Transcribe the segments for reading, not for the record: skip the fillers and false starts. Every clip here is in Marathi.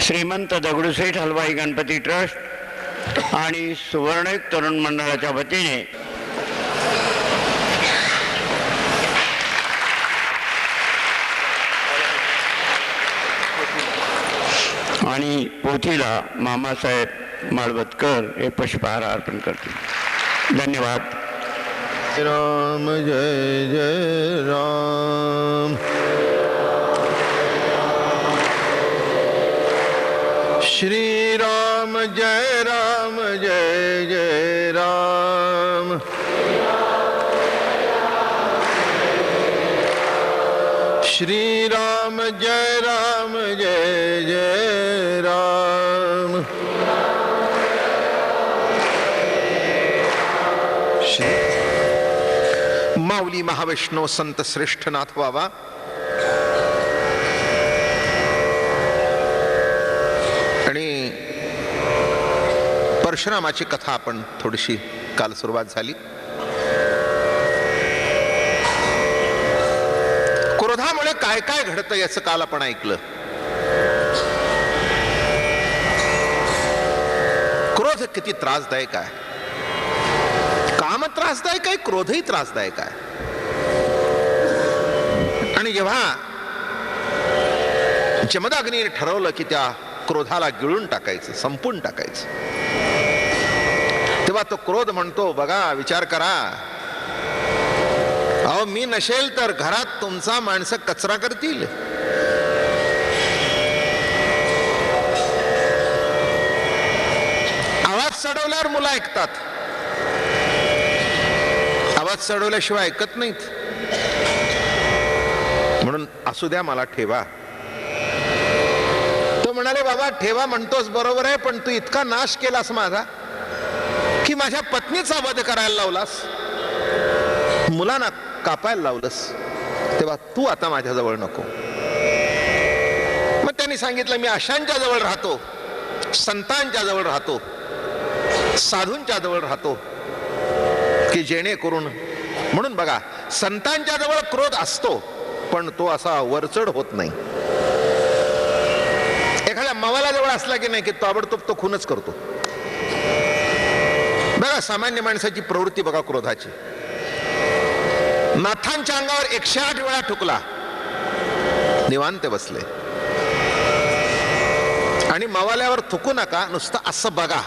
श्रीमंत दगडूशेठ हलवाई गणपती ट्रस्ट आणि सुवर्णयुग तरुण मंडळाच्या वतीने आणि पोथीला मामासाहेब माळवतकर हे पुष्पहार अर्पण करतील. धन्यवाद. राम जय जय राम. श्री राम जय राम जय जय राम. श्री राम जय राम जय जय राम. माऊली महाविष्णू संत श्रेष्ठनाथ बाबा आणि परशुरामाची कथा आपण थोडीशी काल सुरुवात झाली. क्रोधामुळे काय काय घडतं याचं काल आपण ऐकलं. क्रोध किती त्रासदायक आहे. काम त्रासदायक आहे, क्रोधही त्रासदायक आहे. आणि जेव्हा जमदग्नीने ठरवलं की त्या क्रोधाला गिळून टाकायचं, संपून टाकायचं, तेव्हा तो क्रोध म्हणतो, बघा विचार करा, अहो मी नसेल तर घरात तुमचा माणसं कचरा करतील. आवाज चढवल्यावर मुलं ऐकतात, आवाज चढवल्याशिवाय ऐकत नाहीत. म्हणून असू द्या, मला ठेवा. तो म्हणाले, बाबा ठेवा म्हणतोस बरोबर आहे, पण तू इतका नाश केलास माझा की माझ्या पत्नीचा वध करायला लावलास, मुलांना कापायला लावलंस, तेव्हा तू आता माझ्याजवळ नको. मग त्यांनी सांगितलं, मी अशांच्या जवळ राहतो, संतांच्या जवळ राहतो, साधूंच्या जवळ राहतो की जेणेकरून, म्हणून बघा संतांच्या जवळ क्रोध असतो पण तो असा वरचढ होत नाही. एखाद्या मवाला जवळ असला की नाही की ताबडतोब तो खूनच करतो. बघा सामान्य माणसाची प्रवृत्ती बघा क्रोधाची. नाथांच्या अंगावर 108 वेळा ठुकला, निवांत बसले. आणि मवाल्यावर थुकू नका, नुसतं असं बघा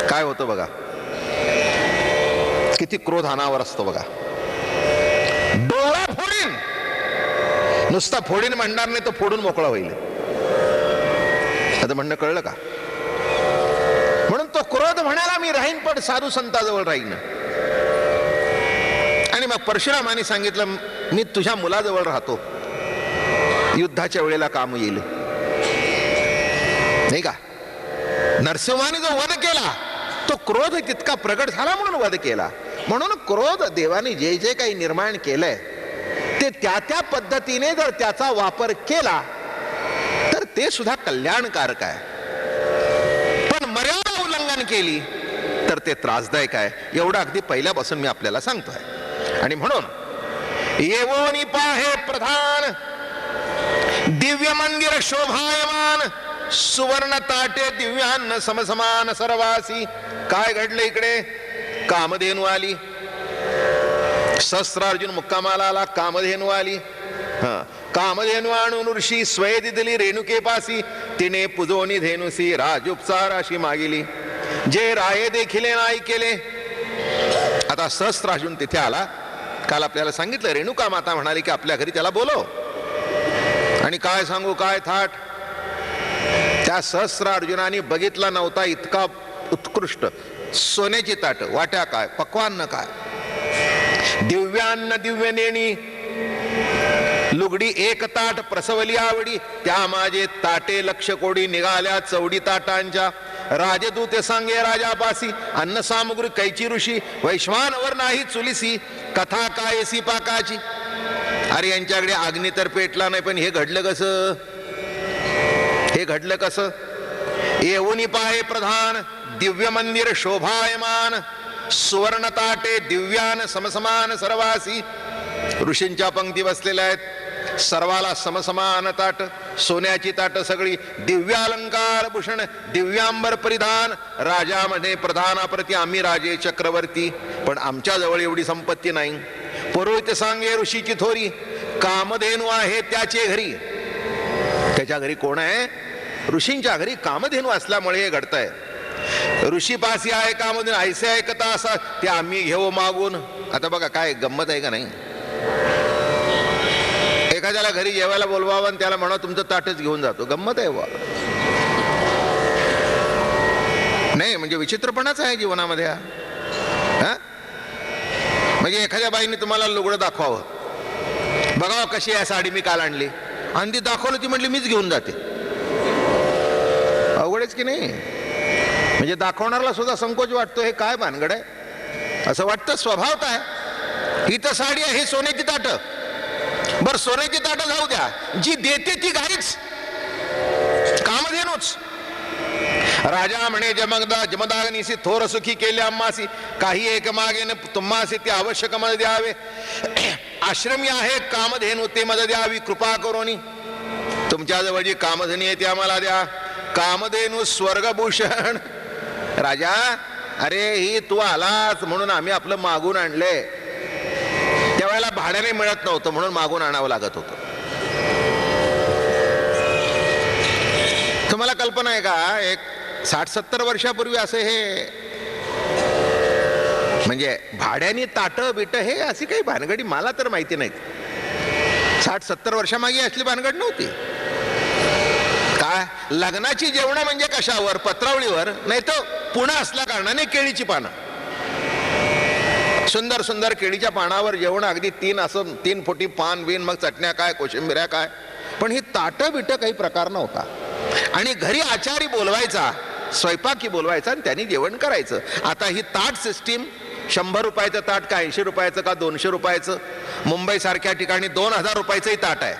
काय होतं. बघा किती क्रोध अनावर असतो. बघा डोळा फोडीन, नुसता फोडीन म्हणणार नाही, तो फोडून मोकळा होईल. आता म्हणणं कळलं का? म्हणून तो क्रोध म्हणाला, मी राहीन पण साधू संताजवळ राहीन. आणि मग परशुरामाने सांगितलं, मी तुझ्या मुलाजवळ राहतो, युद्धाच्या वेळेला काम येईल. नाही का? नरसिंहाने जो वध केला तो क्रोध तितका प्रगट झाला म्हणून वध केला. म्हणून क्रोध देवाने जे जे काही निर्माण केलंय ते त्या त्या पद्धतीने जर त्याचा वापर केला तर ते सुद्धा कल्याणकारक आहे. पण मर्यादा उल्लंघन केली तर ते त्रासदायक आहे. एवढं अगदी पहिल्यापासून मी आपल्याला सांगतोय. आणि म्हणून येवोनी पाहे प्रधान दिव्य मंदिर शोभायमान सुवर्ण ताटे दिव्यान्न समसमान सर्वासी. काय घडलं इकडे? कामधेनू आली, सहस्रार्जुन मुक्कामाला आला, कामधेनू आली. कामधेनू आणून ऋषी स्वयं दिली रेणुकेपासी, तिने पुजोनी धेनुसी राजोपचार अशी मागिली, जे राये देखिले नाही केले. आता सहस्रार्जुन तिथे आला. काल आपल्याला सांगितलं, रेणुका माता म्हणाली की आपल्या घरी त्याला बोलव. आणि काय सांगू, काय थाट. त्या सहस्रार्जुनाने बघितला नव्हता इतका उत्कृष्ट सोन्याची ताट, वाट्या काय, पक्वान्न काय, दिव्यान्न दिव्य नेणी, लुगडी एक ताट प्रसवली आवडी, त्या माझे ताटे लक्ष कोडी निघाल्या चौडी ताटांच्या. राजदूत सांगे राजापासी, अन्न सामुग्री कैची ऋषी, वैश्वानवर नाही चुलिसी, कथा कायसी पाकाची. अरे यांच्याकडे अग्नी तर पेटला नाही, पण हे घडलं कसं? हे घडलं कसं? येऊनी पाहे प्रधान दिव्य मंदिर शोभायमान सुवर्ण ताटे दिव्यान समसमान सर्वासी. ऋषींच्या पंक्ती बसलेल्या आहेत. सर्वाला समसमान ताट, सोन्याची ताट सगळी, दिव्यालंकार भूषण, दिव्यांबर परिधान, राजामध्ये प्रधानाप्रती आम्ही राजे चक्रवर्ती, पण आमच्या जवळ एवढी संपत्ती नाही. पुरोहित सांगे ऋषीची थोरी, कामधेनू आहे त्याचे घरी. त्याच्या घरी कोण आहे? ऋषींच्या घरी कामधेनू असल्यामुळे हे घडतंय. ऋषीपासी आहे कामधेनू, ऐसे ऐकता असा ते आम्ही घेऊ मागून. आता बघा काय गंमत आहे का नाही. एखाद्याला घरी जेवायला बोलवावं आणि त्याला म्हणा तुमचं ताटच घेऊन जातो. गंमत आहे वा नाही? म्हणजे विचित्रपणाच आहे जीवनामध्ये हा. म्हणजे एखाद्या बाईने तुम्हाला लुगडं दाखवावं, बघावं कशी आहे साडी मी काल आणली, आणि ती दाखवलं, ती म्हटली मीच घेऊन जाते. अवघडच की नाही. म्हणजे दाखवणाऱ्याला सुद्धा संकोच वाटतो, हे काय भानगड आहे असं वाटतं. स्वभावत आहे. ही तर साडी आहे, ही सोन्याची ताटं. बर सोन्याची ताटं जाऊ द्या, जी देते ती गाईच, कामधेनूच. राजा म्हणे जमदाग्नीसी थोर सुखी केले आम्हासी, काही एक मागे न तुम्हासी ते आवश्यक मद द्यावे. आश्रमी आहे कामधेनू ते मद द्यावी कृपा करोनी. तुमच्याजवळ जी कामधेनी आहे ती आम्हाला द्या. कामधेनू स्वर्गभूषण. राजा अरे ही तू आलास म्हणून आम्ही आपलं मागून आणले. त्यावेळेला भाड्याने मिळत नव्हतं म्हणून मागून आणावं लागत होतं. तुम्हाला कल्पना आहे का? एक 60-70 वर्षापूर्वी असं हे म्हणजे भाड्याने ताटं बिट हे अशी काही भानगडी मला तर माहिती नाहीत. 60-70 वर्षामागे असली भानगड नव्हती. काय लग्नाची जेवणं म्हणजे कशावर? पत्रावळीवर, नाही तर पुणा असल्या कारणाने केळीची पानं, सुंदर सुंदर केळीच्या पानावर जेवण, अगदी 3 फुटी पान बिन, मग चटण्या काय, कोशिंबिऱ्या काय. पण ही ताटं बिट काही प्रकार नव्हता. आणि घरी आचारी बोलवायचा, स्वयंपाकी बोलवायचा आणि त्यांनी जेवण करायचं. आता ही ताट सिस्टीम 100 रुपयाचं ताट का 80 रुपयाचं का 200 रुपयाचं. मुंबई सारख्या ठिकाणी 2000 रुपयाचंही ताट आहे.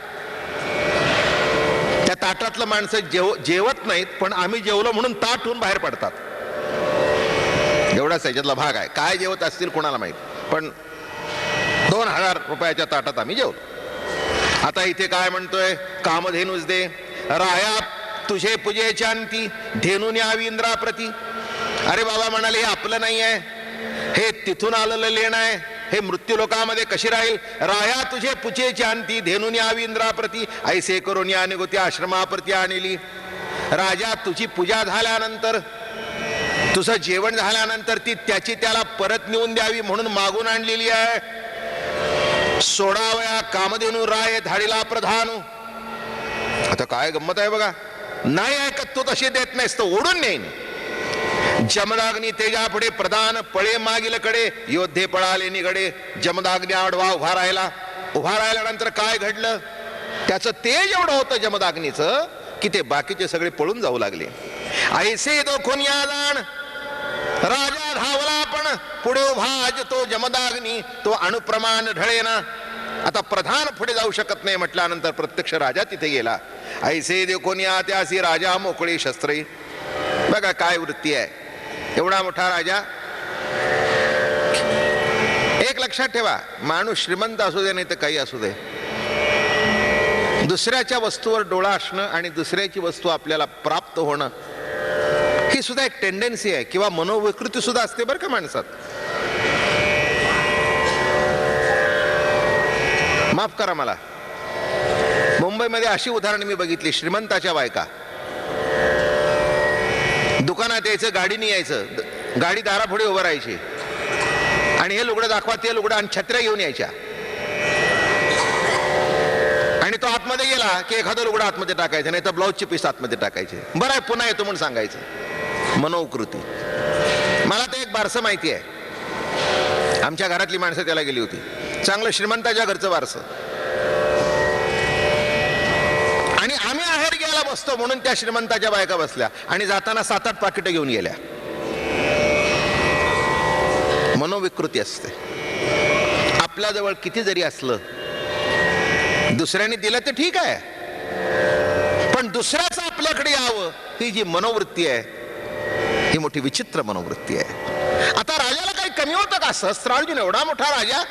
त्या ताटातलं माणसं जेवत नाहीत, पण आम्ही जेवलो म्हणून ताट होऊन बाहेर पडतात. एवढाच याच्यातला भाग आहे. काय जेवत असतील कोणाला माहित, पण 2000 रुपयाच्या ताटात आम्ही जेवलो. आता इथे काय म्हणतोय? कामधेनूच दे राया तुझे पूजे शांती, धेनू न्यावी इंद्राप्रती. अरे बाबा म्हणाले हे आपलं नाही आहे, हे तिथून आलेलं लेणं आहे, हे मृत्यू लोकामध्ये कशी राहील? राया तुझे पूजे शांती, धेनू न्यावी इंद्राप्रती, ऐसे करून या निगोती आश्रमाप्रती आणली. राजा तुझी पूजा झाल्यानंतर, तुझं जेवण झाल्यानंतर ती त्याची त्याला परत नेऊन द्यावी म्हणून मागून आणलेली आहे. सोडावया कामधेनू राय धाडीला प्रधानू. आता काय गंमत आहे बघा. नाही ऐकत तू तशी देत नाहीस तर ओढून नेईन. जमदाग्नी तेजा पुढे प्रधान पळे मागील कडे, योद्धे पळाले निगडे. जमदाग्नी आडवा उभा राहिल्यानंतर काय घडलं? त्याचं तेज एवढं होतं जमदाग्नीचं की ते बाकीचे सगळे पळून जाऊ लागले. ऐसे दोखून या जाण राजा धावला, पण पुढे उभा तो जमदाग्नी, तो अणुप्रमाण ढळेना. आता प्रधान पुढे जाऊ शकत नाही म्हटल्यानंतर प्रत्यक्ष राजा तिथे गेला. ऐसे देखून या त्यासी राजा मोकळे शस्त्रे. बघा काय वृत्ती आहे. एवढा मोठा राजा. एक लक्षात ठेवा, माणूस श्रीमंत असू दे नाही तर काही असू दे, दुसऱ्याच्या वस्तूवर डोळा असणं आणि दुसऱ्याची वस्तू आपल्याला प्राप्त होणं ही सुद्धा एक टेंडन्सी आहे किंवा मनोविकृती सुद्धा असते बरं का माणसात. माफ करा मला, मुंबईमध्ये अशी उदाहरण मी बघितली. श्रीमंताच्या बायका दुकानात यायचं, गाडीने यायचं, गाडी दारापुढे उभं राहायची आणि हे लुगडं दाखवा ते लुगडं, आणि छत्र्या घेऊन यायच्या. आणि तो आतमध्ये गेला की एखादं लुगडं आतमध्ये टाकायचं, नाही तर ब्लाऊजची पीस आतमध्ये टाकायचे. बरं आहे पुन्हा येतो म्हणून सांगायचं. मनोकृती. मला तर एक बारसं माहिती आहे. आमच्या घरातली माणसं त्याला गेली होती. चांगलं श्रीमंताच्या घरचं बारसं. आणि आम्ही आहेर घ्यायला बसतो म्हणून त्या श्रीमंताच्या बायका बसल्या आणि जाताना 7-8 पाकिटं घेऊन गेल्या. मनोविकृती असते. आपल्याजवळ किती जरी असलं, दुसऱ्याने दिलं तर ठीक आहे, पण दुसऱ्याचं आपल्याकडे यावं ही जी मनोवृत्ती आहे ही मोठी विचित्र मनोवृत्ती आहे. आता राजाला काही कमी होतं का? सहस्त्रार्जुन एवढा मोठा राजा,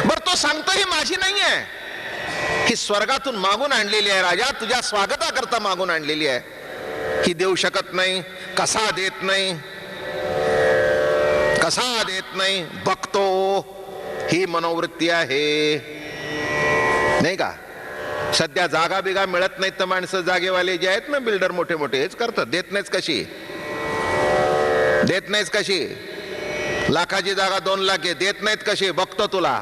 बरं तो सांगतो ही माझी नाही आहे, ही स्वर्गातून मागून आणलेली आहे राजा, तुझ्या स्वागताकरता मागून आणलेली आहे. ही देऊ शकत नाही. कसा देत नाही, कसा देत नाही बघतो, ही मनोवृत्ती आहे. नाही का? सध्या जागा बिगा मिळत नाहीत तर माणसं जागेवाले जे आहेत ना, बिल्डर मोठे मोठे, हेच करतात. देत नाहीच कशी, देत नाहीच कशी. लाखाची जागा 2 लाख आहे, देत नाहीत कशी, बघतो तुला.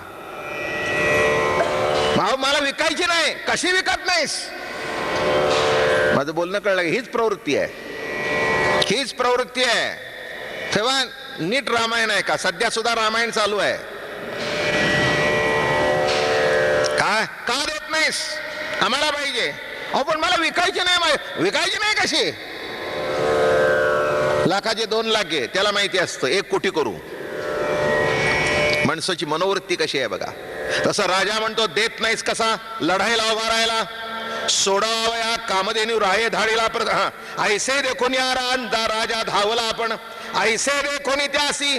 भाऊ मला विकायची नाही, कशी विकत नाहीस? माझं बोलणं कळलं. हीच प्रवृत्ती आहे, हीच प्रवृत्ती आहे. तेव्हा नीट रामायण आहे का? सध्या सुद्धा रामायण चालू आहे. काय का देत नाहीस? आम्हाला पाहिजे. अहो पण मला विकायची नाही. विकायची नाही कशी? लाखाचे 2 लाख आहे, त्याला माहिती असतं 1 कोटी करू. माणसाची मनोवृत्ती कशी आहे बघा. तसं राजा म्हणतो देत नाहीस कसा? लढाईला उभा राहायला सोडावया कामधेनू राहे धाडीला ऐसे देखून या राजा धावला. आपण ऐसे देखून त्यासी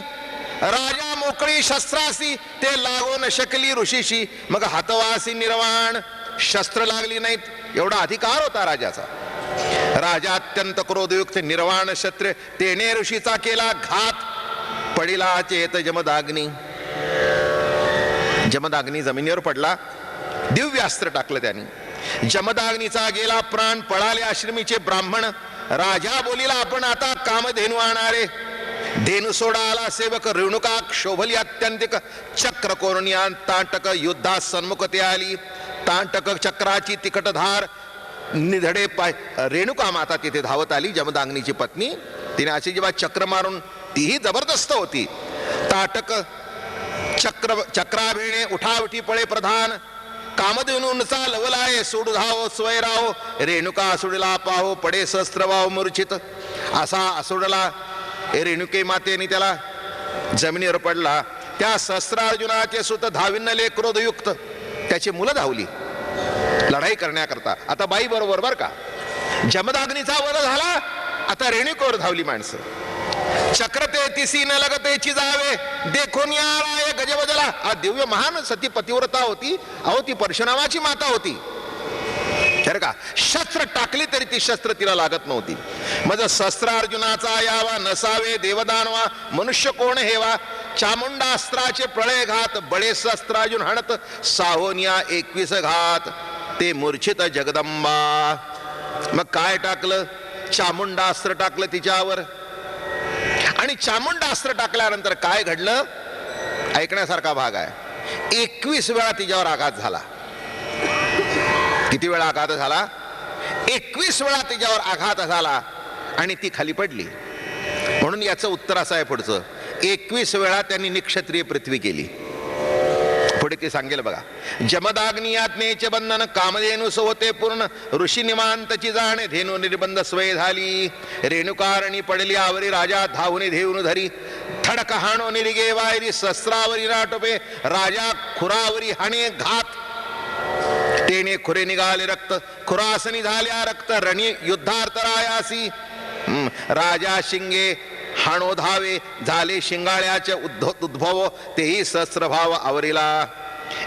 राजा मोकळी शस्त्रासी, ते लागो न शकली ऋषीशी. मग हातवासी निर्वाण, शस्त्र लागली नाहीत, एवढा अधिकार होता राजाचा. राजा अत्यंत क्रोधयुक्त, निर्वाण शस्त्र, तेने ऋषीचा केला घात. पडिला चेत जमदाग्नी. जमदाग्नी जमिनीवर पडला, दिव्य अस्त्र टाकलं त्यांनी. जमदाग्नीचा गेला प्राण, पळाले आश्रमीचे ब्राह्मण. राजा बोलिला आपण आता कामधेनू आणारे. धेनू सोडा आला सेवक, रेणुका शोभली अत्यंतिक. चक्र कोरण्या तांटक, युद्धास सन्मुख ते आली. तांटक चक्राची तिकट धार, निधडे पाय. रेणुका माता तिथे धावत आली, जमदाग्नीची पत्नी. तिने अशी जेव्हा चक्र मारून, तीही जबरदस्त होती. ताटक चक्राभिणे उठावठी पळे प्रधान. कामधेनूंचा लवलाय सोडू धाव स्वयराव. रेणुका असुडला पाहो, पडे शस्त्र वाव मूर्छित. असा असुडला रेणुके मातेने त्याला जमिनीवर पडला. त्या शस्त्रार्जुनाचे सुत धाविन्नले क्रोधयुक्त. त्याची मुलं धावली लढाई करण्याकरता. आता बाई बरोबर बर का. जमदाग्नीचा वध झाला, आता रेणुकेवर धावली माणसं. चक्र ते तिसी न लगतेची जावे, देखून या राय गजबजला. हा दिव्य महान सती पतिव्रता होती. अहो ती परशुरामाची माता होती तर का. शस्त्र टाकली तरी ती शस्त्र तिला लागत नव्हती. मग शस्त्र अर्जुनाचा यावा, नसावे देवदानवा, मनुष्य कोण हेवा. चामुंडास्त्राचे प्रळय घात, बळे शस्त्रार्जुन हणत. साहोनिया 21 घात, ते मूर्छित जगदंबा. मग काय टाकलं? चामुंडास्त्र टाकलं तिच्यावर. आणि चामुंडास्त्र टाकल्यानंतर काय घडलं ऐकण्यासारखा भाग आहे. 21 वेळा तिच्यावर आघात झाला. किती वेळा आघात झाला? 21 वेळा तिच्यावर आघात झाला आणि ती खाली पडली. म्हणून याचं उत्तर असं आहे पुढचं. 21 वेळा त्यांनी निक्षत्रिय पृथ्वी केली. पुढे ती सांगेल बघा. जमदाग्नी याज्ञेचे बंधन, कामधेनू होते पूर्ण. ऋषी निमांतची जाणे, धेनू निर्बंध स्वय झाली. रेणुकारणी पडली आवरी, राजा धावून धेऊन धरी. थडक हाणो निरिगे वायरी, शस्त्रावरी नाटोपे. राजा खुरावरी हाणे घात, तेने खुरे निघाले रक्त. खुरासनी झाल्या रक्त, रणी युद्धार्थ रायासी. राजा शिंगे हाणो धावे, झाले शिंगाळ्याचे उद्भव. तेही सहस्रभाव आवरीला.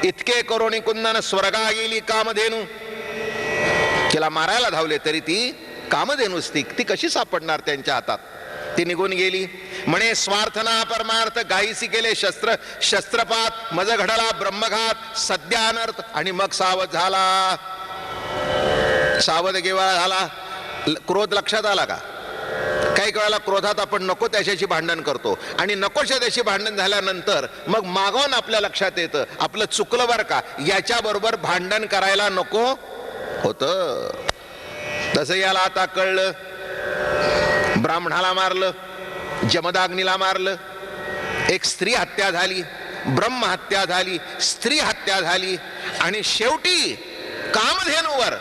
इतके करोनी कुंदन स्वर्गा गेली कामधेनू. तिला मारायला धावले तरी ती कामधेनूच ती कशी सापडणार त्यांच्या हातात? ती निघून गेली. म्हणे स्वार्थना परमार्थ, गायीसी केले शस्त्र. शस्त्रपात मज घडला ब्रह्मघात. सध्या अनर्थ आणि मग सावध झाला. सावध केव्हा झाला? क्रोध लक्षात आला का? काही वेळेला क्रोधात आपण नको त्याच्याशी भांडण करतो आणि नकोशा त्याशी भांडण झाल्यानंतर मग मागवून आपल्या लक्षात येतं आपलं चुकलं बरं का, याच्या बरोबर भांडण करायला नको होतं. तसं याला आता कळलं. ब्राह्मणाला मारलं, जमदाग्नीला मारलं, एक स्त्री हत्या झाली, ब्रह्म हत्या झाली, स्त्री हत्या झाली आणि शेवटी कामधेनूवर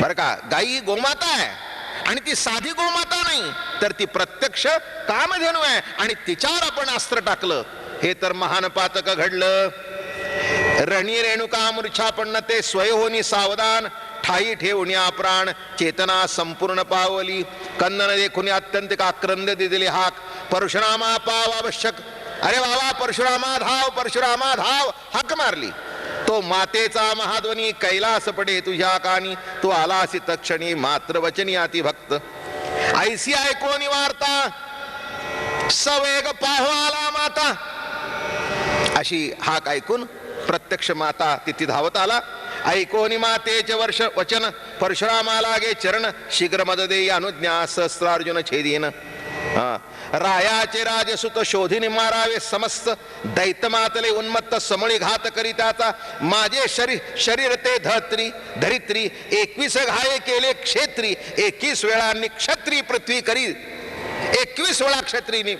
बरं का. गाई गोमाता आहे आणि ती साधी गोमाता नाही तर ती प्रत्यक्ष कामधेनू आहे आणि तिच्यावर आपण अस्त्र टाकलं. हे तर महान पातक घडलं. रणी रेणुका मूर्छा पडणं ते स्वय होनी सावधान. ठाई ठेवून प्राण चेतना संपूर्ण पावली. कंदन देखुनी अत्यंत आक्रंद दिले हाक. परशुरामा पाव आवश्यक. अरे बाबा परशुरामा धाव, परशुरामा धाव हाक मारली. तो तो मातेचा महाध्वनी कैलास पडे तुझ्या कानी, तू आलासी तक्षणी मात्र वचनी अति भक्त. ऐसी ऐकोनी वार्ता सवेग पाहो आला माता. अशी हाक ऐकून प्रत्यक्ष माता तिथे धावत आला. ऐकोनी मातेचे वर्ष वचन परशुरामा लागे चरण, शीघ्र मद देई अनुज्ञा सहस्रार्जुन छेदीन. रायाचे राजसुत शोधिनी मारावे समस्त, दैत्यमातले उन्मत्त समळी घात करी त्याचा. माझे शरीर ते धरित्री 21 घाये केले क्षेत्री, 21 वेळा निक्षत्री पृथ्वी करी, 21 वेळा क्षत्रिनी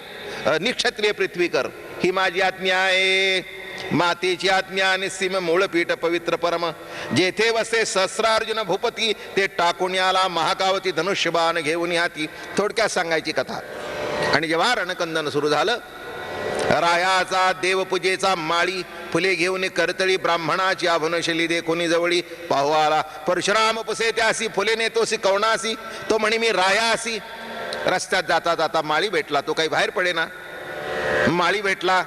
निक्षत्रिय पृथ्वी कर. ही माझी आज्ञा आहे. मातेची आज्ञा निस्सीम मूळपीठ पवित्र परम, जेथे वसे सहस्रार्जुन भूपती, ते टाकून आला महाकावती धनुष्यबाण घेऊन हाती. थोडक्यात सांगायची कथा. आणि जेव्हा रणकंदन सुरू झालं, रायाचा देवपूजेचा माळी फुले घेऊन करतळी ब्राह्मणाची आभनशैली दे कोणी जवळी पाहू आला. परशुराम पुसे त्यासी फुले नेतोसी कवणासी, तो म्हणे मी रायासी. रस्त्यात जाता जाता माळी भेटला, तो काही बाहेर पडेना. माळी भेटला,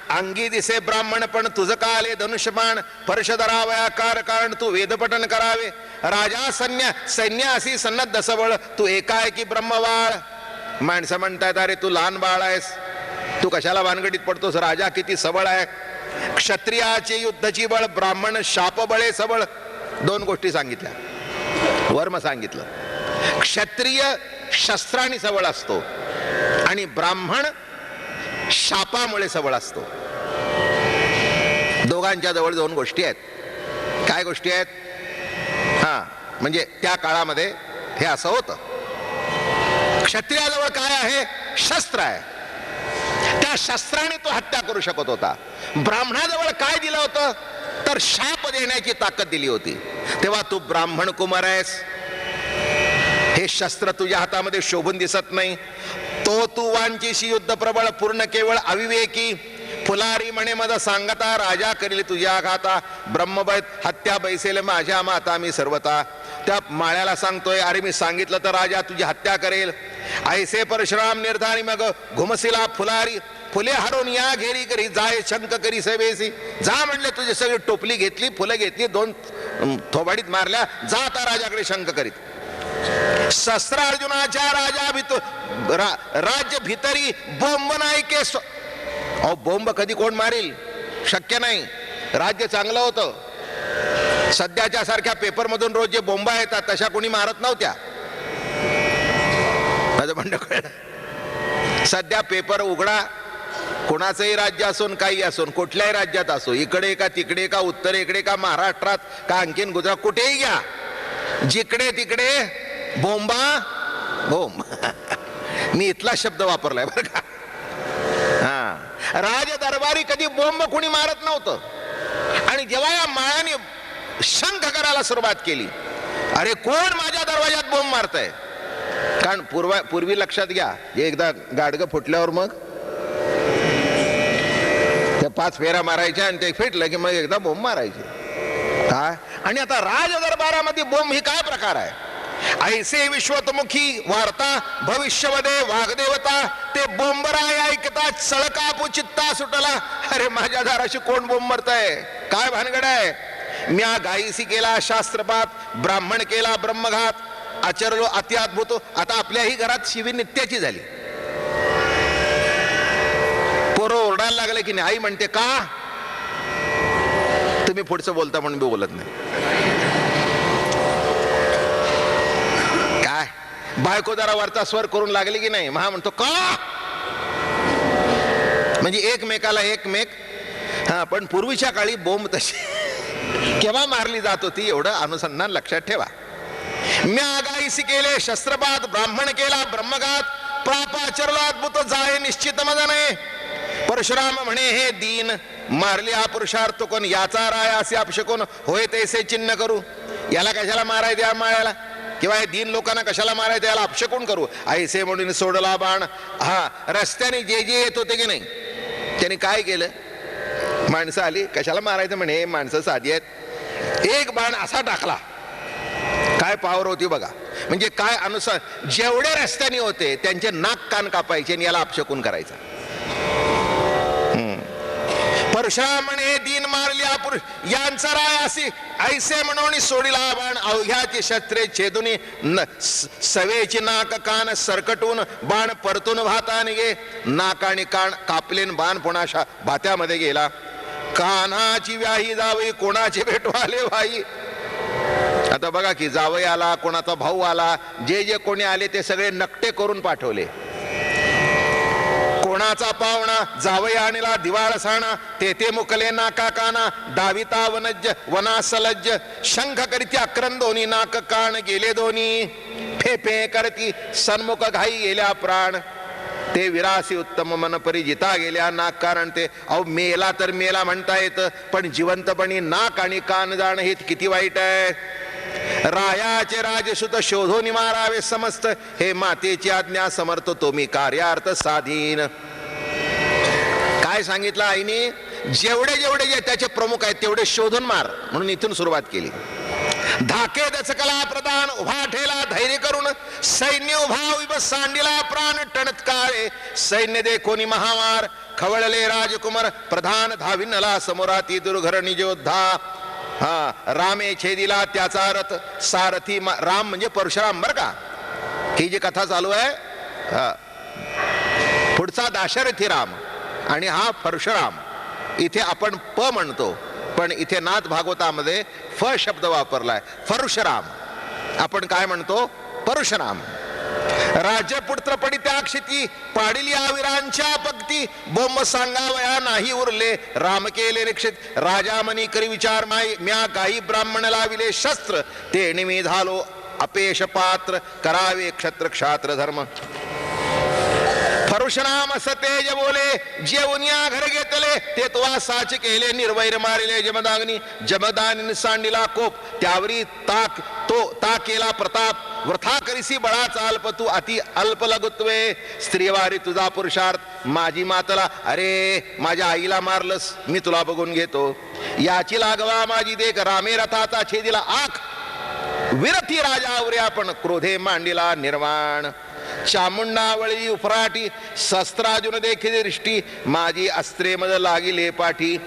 अंगी दिसे ब्राह्मण पण तुझ का आले धनुष्यबाण, परश धरावया कारण तू वेदपठन करावे. राजा सैन्य असी सन्नद्ध सबळ, तू एकाएकी ब्रह्मवाळ. माणसं म्हणतात अरे तू लहान बाळ आहेस, तू कशाला भानगडीत पडतोस, राजा किती सबळ आहे. क्षत्रियाचे युद्धची बळ, ब्राह्मण शाप बळे सबळ. 2 गोष्टी सांगितल्या. वर्म सांगितलं, क्षत्रिय शस्त्राने सबळ असतो आणि ब्राह्मण शापामुळे सबळ असतो. दोघांच्या जवळ 2 गोष्टी आहेत. काय गोष्टी आहेत? म्हणजे त्या काळामध्ये हे असं होतं. क्षत्रियाजवळ काय आहे? शस्त्र आहे. त्या शस्त्राने तो हत्या करू शकत होता. ब्राह्मणाजवळ काय दिलं होतं? तर शाप देण्याची ताकद दिली होती. तेव्हा तू ब्राह्मण कुमार आहेस, हे शस्त्र तुझ्या हातामध्ये शोभून दिसत नाही. तो तू वांचीशी युद्ध प्रबळ पूर्ण केवळ अविवेकी. फुलारी म्हणे मद सांगता, राजा करील तुझ्या घाता. ब्रह्मबैत हत्या बैसेल माझ्या माता मी सर्वता. त्या माळ्याला सांगतोय अरे मी सांगितलं तर राजा तुझी हत्या करेल. ऐसे परशुराम निर्धारी मग घुमसिला फुलारी, फुले हरून या घेरी करी जाय शंक करी सवेसी. जा म्हणले, तुझी सगळी टोपली घेतली, फुलं घेतली, 2 थोबाडीत मारल्या, जा आता राजाकडे शंक करीत. सहस्रार्जुनाच्या राज्य भितरी बोंब नाही के. अहो बोंब कधी कोण मारील? शक्य नाही. राज्य चांगलं होतं. सध्याच्या सारख्या पेपर मधून रोज जे बोंबा येतात तशा कोणी मारत नव्हत्या. माझं म्हणणं कळलं. सध्या पेपर उघडा, कोणाचंही राज्य असून काही असून, कुठल्याही राज्यात असो, इकडे का तिकडे का उत्तरेकडे का महाराष्ट्रात का आणखीन गुजरात, कुठेही घ्या, जिकडे तिकडे बोंबा बोंब. मी इथला शब्द वापरलाय बरं का. राज दरबारी कधी बोंब कोणी मारत नव्हतं. आणि जेव्हा या माळाने शंख करायला सुरुवात केली, अरे कोण माझ्या दरवाजात बोंब मारतय? कारण पूर्वी लक्षात घ्या, एकदा गाडगं फुटल्यावर मग त्या 5 फेऱ्या मारायच्या आणि ते फिटलं की मग एकदा बोंब मारायची. काय? आणि आता राज दरबारामध्ये बोंब ही काय प्रकार आहे? ऐसे विश्वतमुखी वार्ता भविष्यमध्ये वाघदेवता, ते बोंबराय ऐकतात सळकापू चित्ता सुटला. अरे माझ्या दाराशी कोण बोंब मारतय? काय भानगड आहे? म्या गायीसी केला शास्त्रपात, ब्राह्मण केला ब्रह्मघात, आचरलो अति अद्भुत. आता आपल्याही घरात शिवी नित्याची झाली. पोरं ओरडायला लागले की नाही. आई म्हणते का तुम्ही पुढचं बोलता म्हणून मी बोलत नाही. काय बायको जरा वरचा स्वर करून लागली की नाही, महा म्हणतो का, म्हणजे एकमेकाला एकमेक. पण पूर्वीच्या काळी बोंब तशी केव्हा मारली जात होती एवढं अनुसंधान लक्षात ठेवा. म्या गायीसी केले शस्त्रपात, ब्राह्मण केला ब्रह्मघात, प्रापाचरला अद्भुत जाय निश्चित मदने. परशुराम म्हणे हे दीन, मारली हा पुरुषार्थ कोण, याचा राय असे अपशकोन होय तैसे चिन्ह करू. याला कशाला मारायचे या माळ्याला, किंवा हे दीन लोकांना कशाला मारायचं, याला अपशकून करू. ऐसे म्हणून सोडला बाण. रस्त्याने जे येत होते की नाही, त्यांनी काय केलं, माणसं आली कशाला मारायचं म्हणे, माणसं साधी आहेत. एक बाण असा टाकला, काय पावर होती बघा. म्हणजे काय अनुसार जेवढे रस्त्याने होते त्यांचे नाक कान कापायचे आणि याला अपशकून करायचा. परशुराम म्हणे दीन मारल्या पुरुष यांचा राय असे ऐसे म्हणून सोडिला बाण अवघ्याची शस्त्रे छेदुनी सवेची नाक कान सरकटून बाण परतून भाताने गे नाक आणि कान कापलेन बाण पुन्हा भात्यामध्ये गेला कानाची व्याही जावई कोणाची भेटवाले भाई आता बघा की जावई आला कोणाचा भाऊ आला जे जे कोणी आले ते सगळे नकटे करून पाठवले कोणाचा पावणा जावई आणला दिवाळ साणा तेथे मुकले नाका काना डाविता वनज्ज वनासलज्ज शंख करीती अक्रंदोनी नाक कान गेले दोन्ही फेफे करती सन्मुख घाई गेल्या प्राण ते विरासी उत्तम मन परिजिता गेल्या नाक कारण ते अहो मेला तर मेला म्हणता येतं पण जिवंतपणी नाक आणि कान जाणं हे किती वाईट आहे रायाचे राजसुत शोधून मारावे समस्त हे मातेची आज्ञा समर्थ तुम्ही कार्यार्थ साधीन काय सांगितलं आईने जेवढे जेवढे जे त्याचे प्रमुख आहेत तेवढे शोधून मार म्हणून इथून सुरुवात केली धाके दचकला प्रधान उभा ठेला धैर्य करून सैन्य उभा विभ सांडिला प्राण टणत्काळे सैन्य दे कोणी महामार खवळले राजकुमार प्रधान धाविनला समोराती दुर्घर निजोद्धा हा रामे छेदिला त्याचा रथ सारथी राम म्हणजे परशुराम बर का ही जी कथा चालू आहे पुढचा दाशरथी राम आणि हा परशुराम इथे आपण प म्हणतो पण इथे नाथ भागवतामध्ये फ शब्द वापरलाय परशुराम आपण काय म्हणतो परशुराम राज्यपुत्र पडी त्या क्षिती पाडिली आविरांच्या पक्ती बोंब सांगावया नाही उरले राम केले निक्षित राजा मनी करी विचार माई म्या काही ब्राह्मण लाविले शस्त्र ते निमी झालो अपेश पात्र करावे क्षत्र क्षात्र धर्म परशुराम सतेज बोले जेवुनिया घर घेतले ते तुवा साच केले निर्वैर मारिले जमदाग्नी जमदानी सांडिला कोप त्यावरी ता केला प्रताप वृथा करीसी बळाचा अल्प तू अति अल्प लघुत्वे स्त्रीवारी तुझा पुरुषार्थ माझी मातला अरे माझ्या आईला मारलंस मी तुला बघून घेतो याची लागवा माझी देख रामे रथाचा छेदिला आख विरथी राजावरे आपण क्रोधे मांडिला निर्वाण चामुंडावळी उफराटी शस्त्रार्जुन देखील दृष्टी माझी अस्त्रे मध लागिले पाठी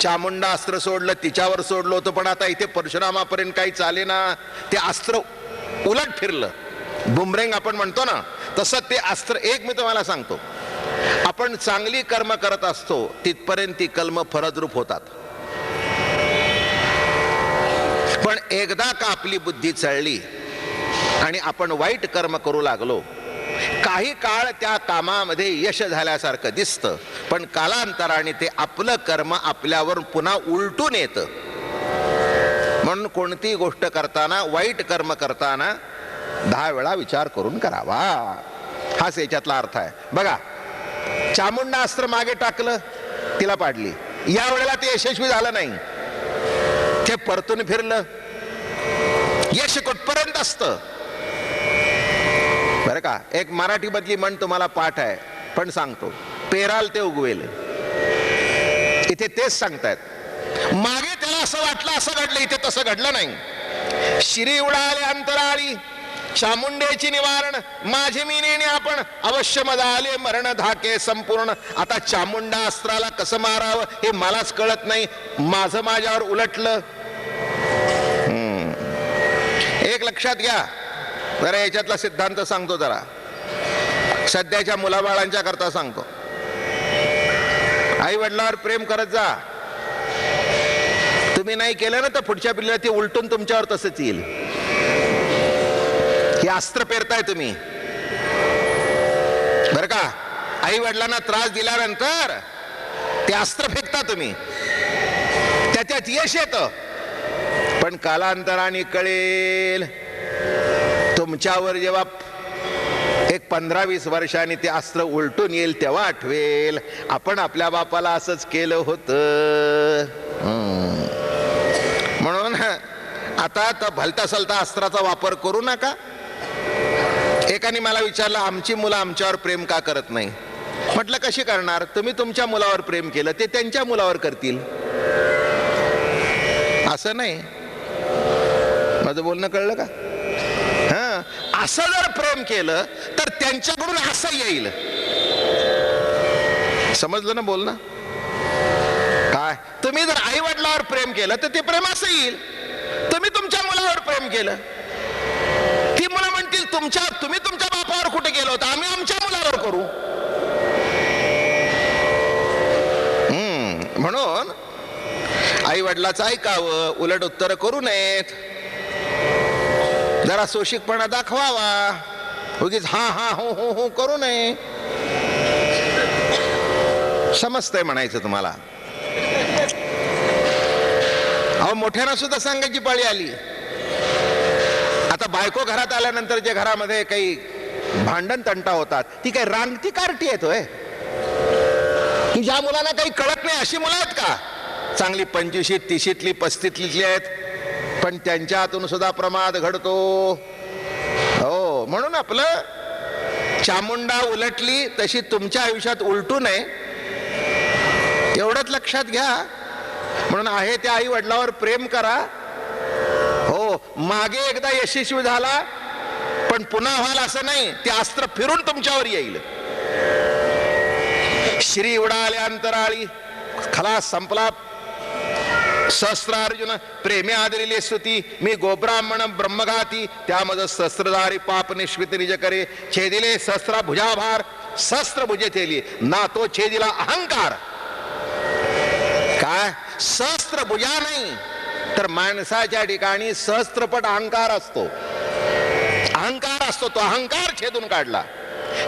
चामुंडा अस्त्र सोडलं तिच्यावर सोडलं होतं पण आता इथे परशुरामापर्यंत काही चाले ना ते अस्त्र उलट फिरलं बुमरेंग आपण म्हणतो ना तसं ते अस्त्र एक मी तुम्हाला सांगतो आपण चांगली कर्म करत असतो तिथपर्यंत ती कर्म फलद्रूप होतात पण एकदा का आपली बुद्धी चळली आणि आपण वाईट कर्म करू लागलो काही काळ त्या कामामध्ये यश झाल्यासारखं दिसतं पण कालांतराने ते आपलं कर्म आपल्यावर पुन्हा उलटून येतं म्हणून कोणती गोष्ट करताना वाईट कर्म करताना 10 वेळा विचार करून करावा हाच याच्यातला अर्थ आहे बघा चामुंडा अस्त्र मागे टाकलं तिला पाडली या वेळेला ते यशस्वी झालं नाही ते परतून फिरलं यश कुठपर्यंत असतं बरं का एक मराठी मधली म्हण तुम्हाला पाठ आहे पण सांगतो पेराल ते उगवेल इथे तेच सांगतायत मागे त्याला असं वाटलं असं घडलं इथे तसं घडलं नाही शिरी उडाले अंतराळी चामुंडेची निवारण माझे मीनेने आपण अवश्य मदाले मरण धाके संपूर्ण आता चामुंडा अस्त्राला कसं मारावं हे मलाच कळत नाही माझं माझ्यावर उलटलं एक लक्षात घ्या जरा याच्यातला सिद्धांत सांगतो जरा सध्याच्या मुलाबाळांच्या करता सांगतो आई वडिलांवर प्रेम करत जा तुम्ही नाही केलं ना तर पुढच्या पिढीला ते उलटून तुमच्यावर तसंच येईल हे अस्त्र पेरताय तुम्ही बर का आई वडिलांना त्रास दिल्यानंतर ते अस्त्र फेकता तुम्ही त्याच्यात यश येतं पण कालांतराने कळेल तुमच्यावर जेव्हा एक 15-20 वर्षांनी ते अस्त्र उलटून येईल तेव्हा आठवेल आपण आपल्या बापाला असंच केलं होतं म्हणून आता तर भलता सलता अस्त्राचा वापर करू नका एकाने मला विचारलं आमची मुलं आमच्यावर प्रेम का करत नाही म्हटलं कशी करणार तुम्ही तुमच्या मुलावर प्रेम केलं ते त्यांच्या मुलावर करतील असं नाही माझं बोलणं कळलं का असं जर प्रेम केलं तर त्यांच्याकडून असं येईल समजलं ना बोलणं काय तुम्ही जर आई वडिलावर प्रेम केलं तर ते प्रेम असं येईल. तुम्ही तुमच्या मुलावर प्रेम केलं, ती मुलं म्हणतील तुम्ही तुमच्या बापावर कुठे केलं होतं, आम्ही आमच्या मुलावर करू. म्हणून आई वडिलाचं ऐकावं, उलट उत्तर करू नयेत. जरा सोशिकपणा दाखवावा, उगीच हा हा हो हो हो करू नये. समजतंय म्हणायचं तुम्हाला. अहो मोठ्यानं सुद्धा सांगायची पाळी आली. आता बायको घरात आल्यानंतर जे घरामध्ये काही भांडण तंटा होतात, ती काही रांगती कार्टी येतोय की ज्या मुलांना काही कळत नाही अशी मुलं आहेत का? चांगली 25, 30, 35 आहेत, पण त्यांच्या हातून सुद्धा प्रमाद घडतो. हो, म्हणून आपलं चामुंडा उलटली तशी तुमच्या आयुष्यात उलटू नये एवढंच लक्षात घ्या. म्हणून आहे त्या आई वडिलावर प्रेम करा. हो, मागे एकदा यशस्वी झाला पण पुन्हा व्हाल असं नाही, ते अस्त्र फिरून तुमच्यावर येईल. श्री उडाले अंतराळी, खलास संपला. सहस्रार्जुन प्रेमे आदरिले स्तुती, मी गोब्राह्मण ब्रह्मघाती, त्यामध्ये सहस्रधारी पाप निष्कृती निज करे. छेदिले सहस्रा भुजाभार, सहस्त्र भुजे तेली, ना तो छेदिला अहंकार. काय सहस्त्र भुजा नाही तर माणसाच्या ठिकाणी सहस्त्रपट अहंकार असतो. अहंकार असतो, तो अहंकार छेदून काढला.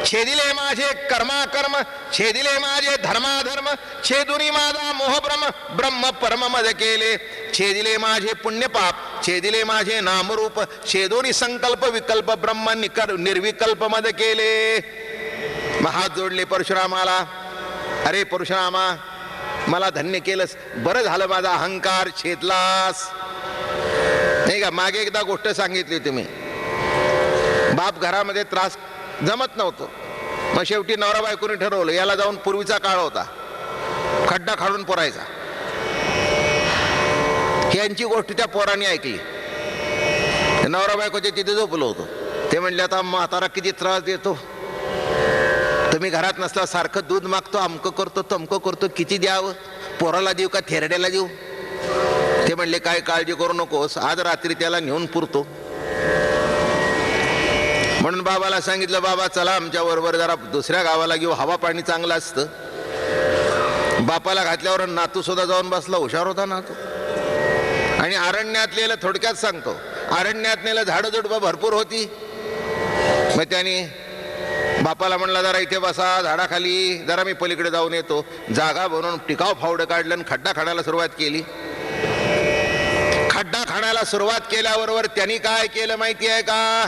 छेदिले माझे कर्माकर्म, छेदिले माझे धर्माधर्म, छेदुनी माझा मोहभ्रम, ब्रह्म परम मद केले. छेदिले माझे पुण्यपाप, छेदिले माझे नामरूप, छेदोनी संकल्प विकल्प ब्रह्म निर्विकल्प मद केले. हात जोडले परशुरामाला. अरे परशुरामा, मला धन्य केलंस, बरं झालं माझा अहंकार छेदलास. नाही का? मागे एकदा गोष्ट सांगितली तुम्ही. बाप घरामध्ये त्रास जमत नव्हतं, मग शेवटी नवरा बायकोने ठरवलं याला जाऊन, पूर्वीचा काळ होता, खड्डा खाडून पोरायचा. यांची गोष्ट त्या पोराने ऐकली. नवरा बायकोच्या तिथे झोपलो होतो. ते म्हणले आता म्हातारा किती त्रास देतो, तुम्ही घरात नसता सारखं दूध मागतो, अमकं करतो तमकं करतो, किती द्यावं, पोराला देऊ का थेरड्याला देऊ? ते म्हणले काय काळजी करू नकोस, आज रात्री त्याला नेऊन पुरतो. म्हणून बाबाला सांगितलं, बाबा चला आमच्या बरोबर जरा दुसऱ्या गावाला घेऊ, हवा पाणी चांगलं असतं. बापाला घातल्यावर नातू सुद्धा जाऊन बसला. हुशार होता नातू. आणि अरण्यात नेलं, थोडक्यात सांगतो, अरण्यात नेलं, झाडं झुडपं भरपूर होती. मग त्याने बापाला म्हणला जरा इथे बसा झाडाखाली, जरा मी पलीकडे जाऊन येतो. जागा बनवून टिकाव फावडं काढलं आणि खड्डा खाण्याला सुरुवात केली. खड्डा खाण्याला सुरुवात केल्याबरोबर त्यांनी काय केलं माहिती आहे का?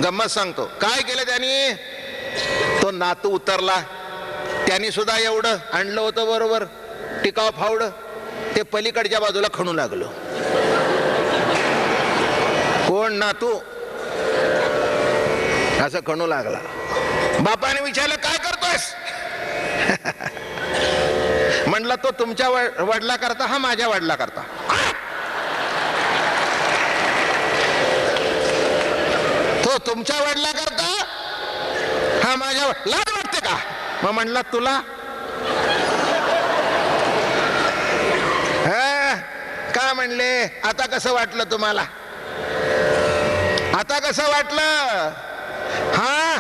गंमत सांगतो. काय केलं त्यांनी? तो नातू उतरला, त्यांनी सुद्धा एवढं आणलं होतं बरोबर टिकाव फावडं, ते पलीकडच्या बाजूला खणू लागलो. कोण? नातू. असं खणू लागला. बापाने विचारलं काय करतोयस? म्हणला तो तुमच्या वडिला करता, हा माझ्या वडिला करता. तो तुमच्या वडिला करता, हा माझ्या. लाज वाटते का? मग म्हणला तुला का म्हणले? आता कसं वाटलं तुम्हाला? आता कसं वाटलं? हा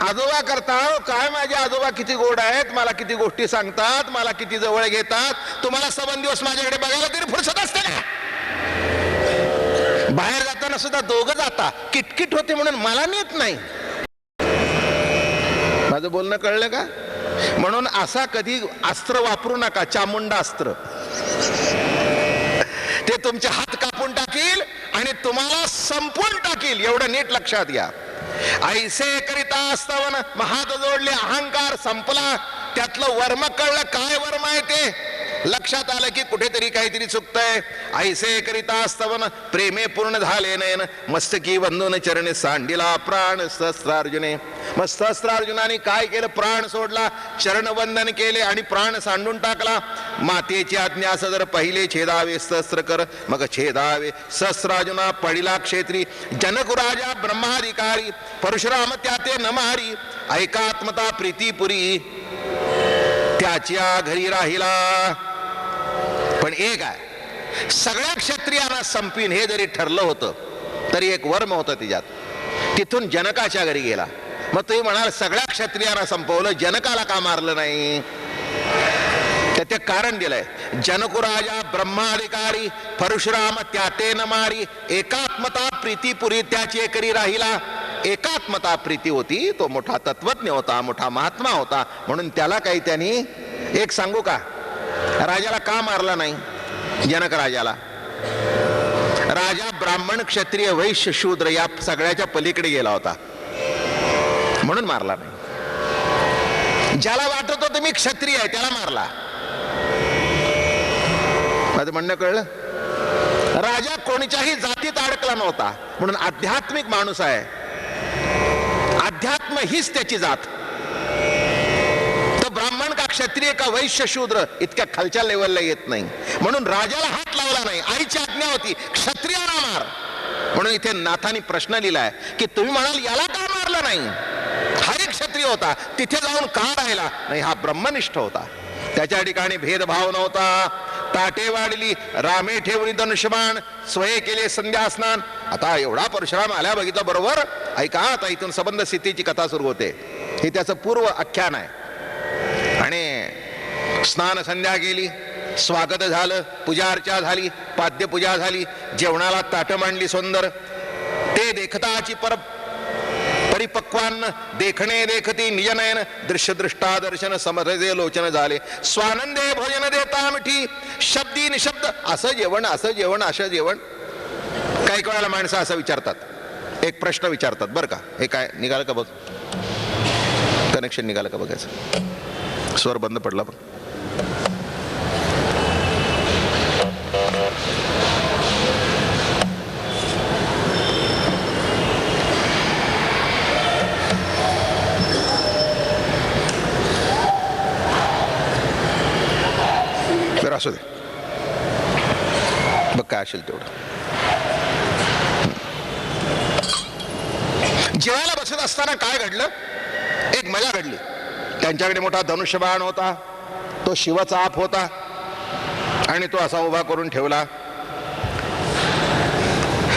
आजोबा करता. काय माझे आजोबा किती गोड आहेत, मला किती गोष्टी सांगतात, मला किती जवळ घेतात. तुम्हाला 7 दिवस माझ्याकडे बघायला तरी फुरसत असते ना? बाहेर जाताना सुद्धा दोघं जाता, किटकिट होते म्हणून मला नेत नाही. माझं बोलणं कळलं का? म्हणून असा कधी अस्त्र वापरू नका, चामुंडा अस्त्र. ते तुमचे हात कापून टाकील आणि तुम्हाला संपवून टाकील, एवढं नीट लक्षात घ्या. ऐसे करिता असतावन हात जोडले, अहंकार संपला. त्यातलं वर्म कळलं, काय वर्म आहे ते लक्षात आलं की कुठेतरी काहीतरी चुकतंय. ऐसे करिता असतावन प्रेमे पूर्ण झाले नयन, मस्तकी बंधून चरणे सांडिला प्राण सहस्रार्जुने. मग सहस्रार्जुनाने काय केलं? प्राण सोडला, चरणवंदन केले आणि प्राण सांडून टाकला. मातेची आज्ञा असं जर पहिले छेदावे सहस्र कर मग छेदावे. सहस्रार्जुना पडिला क्षेत्री, जनक राजा ब्रह्माधिकारी, परशुराम त्याते न मारी. ऐकात्मता प्रीतीपुरी त्याच्या घरी राहिला. पण एक आहे, सगळ्या क्षत्रियांना संपवीन हे जरी ठरलं होतं तरी एक वर्म होतं तिच्यात. तिथून जनकाच्या घरी गेला. मग तुम्ही म्हणाल सगळ्या क्षत्रियांना संपवलं, जनकाला का मारलं नाही? त्याचे कारण दिलंय. जनकुराजा ब्रह्माधिकारी परशुराम त्याते न मारी, एकात्मता प्रीती पुरी त्याची करी राहिला. एकात्मता प्रीती होती, तो मोठा तत्वज्ञ होता, मोठा महात्मा होता, म्हणून त्याला काही त्यांनी. एक सांगू का, राजाला का मारला नाही? जनक राजाला, राजा ब्राह्मण क्षत्रिय वैश्य शूद्र या सगळ्याच्या पलीकडे गेला होता म्हणून मारला नाही. ज्याला वाटत होतं मी क्षत्रिय आहे त्याला मारला. माझं म्हणणं कळलं? राजा कोणत्याही जातीत अडकला नव्हता म्हणून आध्यात्मिक माणूस आहे. अध्यात्म हीच त्याची जात. तो ब्राह्मण का क्षत्रिय का वैश्य शूद्र इतक्या खालच्या लेवलला येत नाही म्हणून राजाला हात लावला नाही. आईची आज्ञा होती क्षत्रियाला मार. म्हणून इथे नाथांनी प्रश्न लिहिलाय की तुम्ही म्हणाल याला का मारला नाही? हा एक क्षत्रिय होता, तिथे जाऊन का राहिला नाही? हा ब्रह्मनिष्ठ होता, त्याच्या ठिकाणी भेदभाव नव्हता. ताटे वाढली रामे ठेवली धनुष्यबाण, स्वये केले संध्या स्नान. आता एवढा परशुराम आल्या बघितलं बरोबर. ऐका, आता इथून संबंध स्थितीची कथा सुरू होते. हे त्याचं पूर्व आख्यान आहे. आणि स्नान संध्या केली, स्वागत झालं, पूजा अर्चा झाली, पाद्यपूजा झाली, जेवणाला ताट मांडली सुंदर. ते देखताची परिपक्वान देखणे देखती निजनयन दृश्य दृष्टा दर्शन समरजे लोचन झाले. स्वानंदे भोजन देता मिठी शब्दी निशब्द. असं जेवण, असं जेवण, असं जेवण. काही वेळेला माणसं असं विचारतात, एक प्रश्न विचारतात बरं का, हे काय निघालं का बघ, कनेक्शन निघालं का बघायचं. स्वर बंद पडला पण. असू दे, बघ काय असेल तेवढं. जेवायला बसत असताना काय घडलं, एक मजा घडली. त्यांच्याकडे मोठा धनुष्यबाण होता, तो शिवचाप होता आणि तो असा उभा करून ठेवला.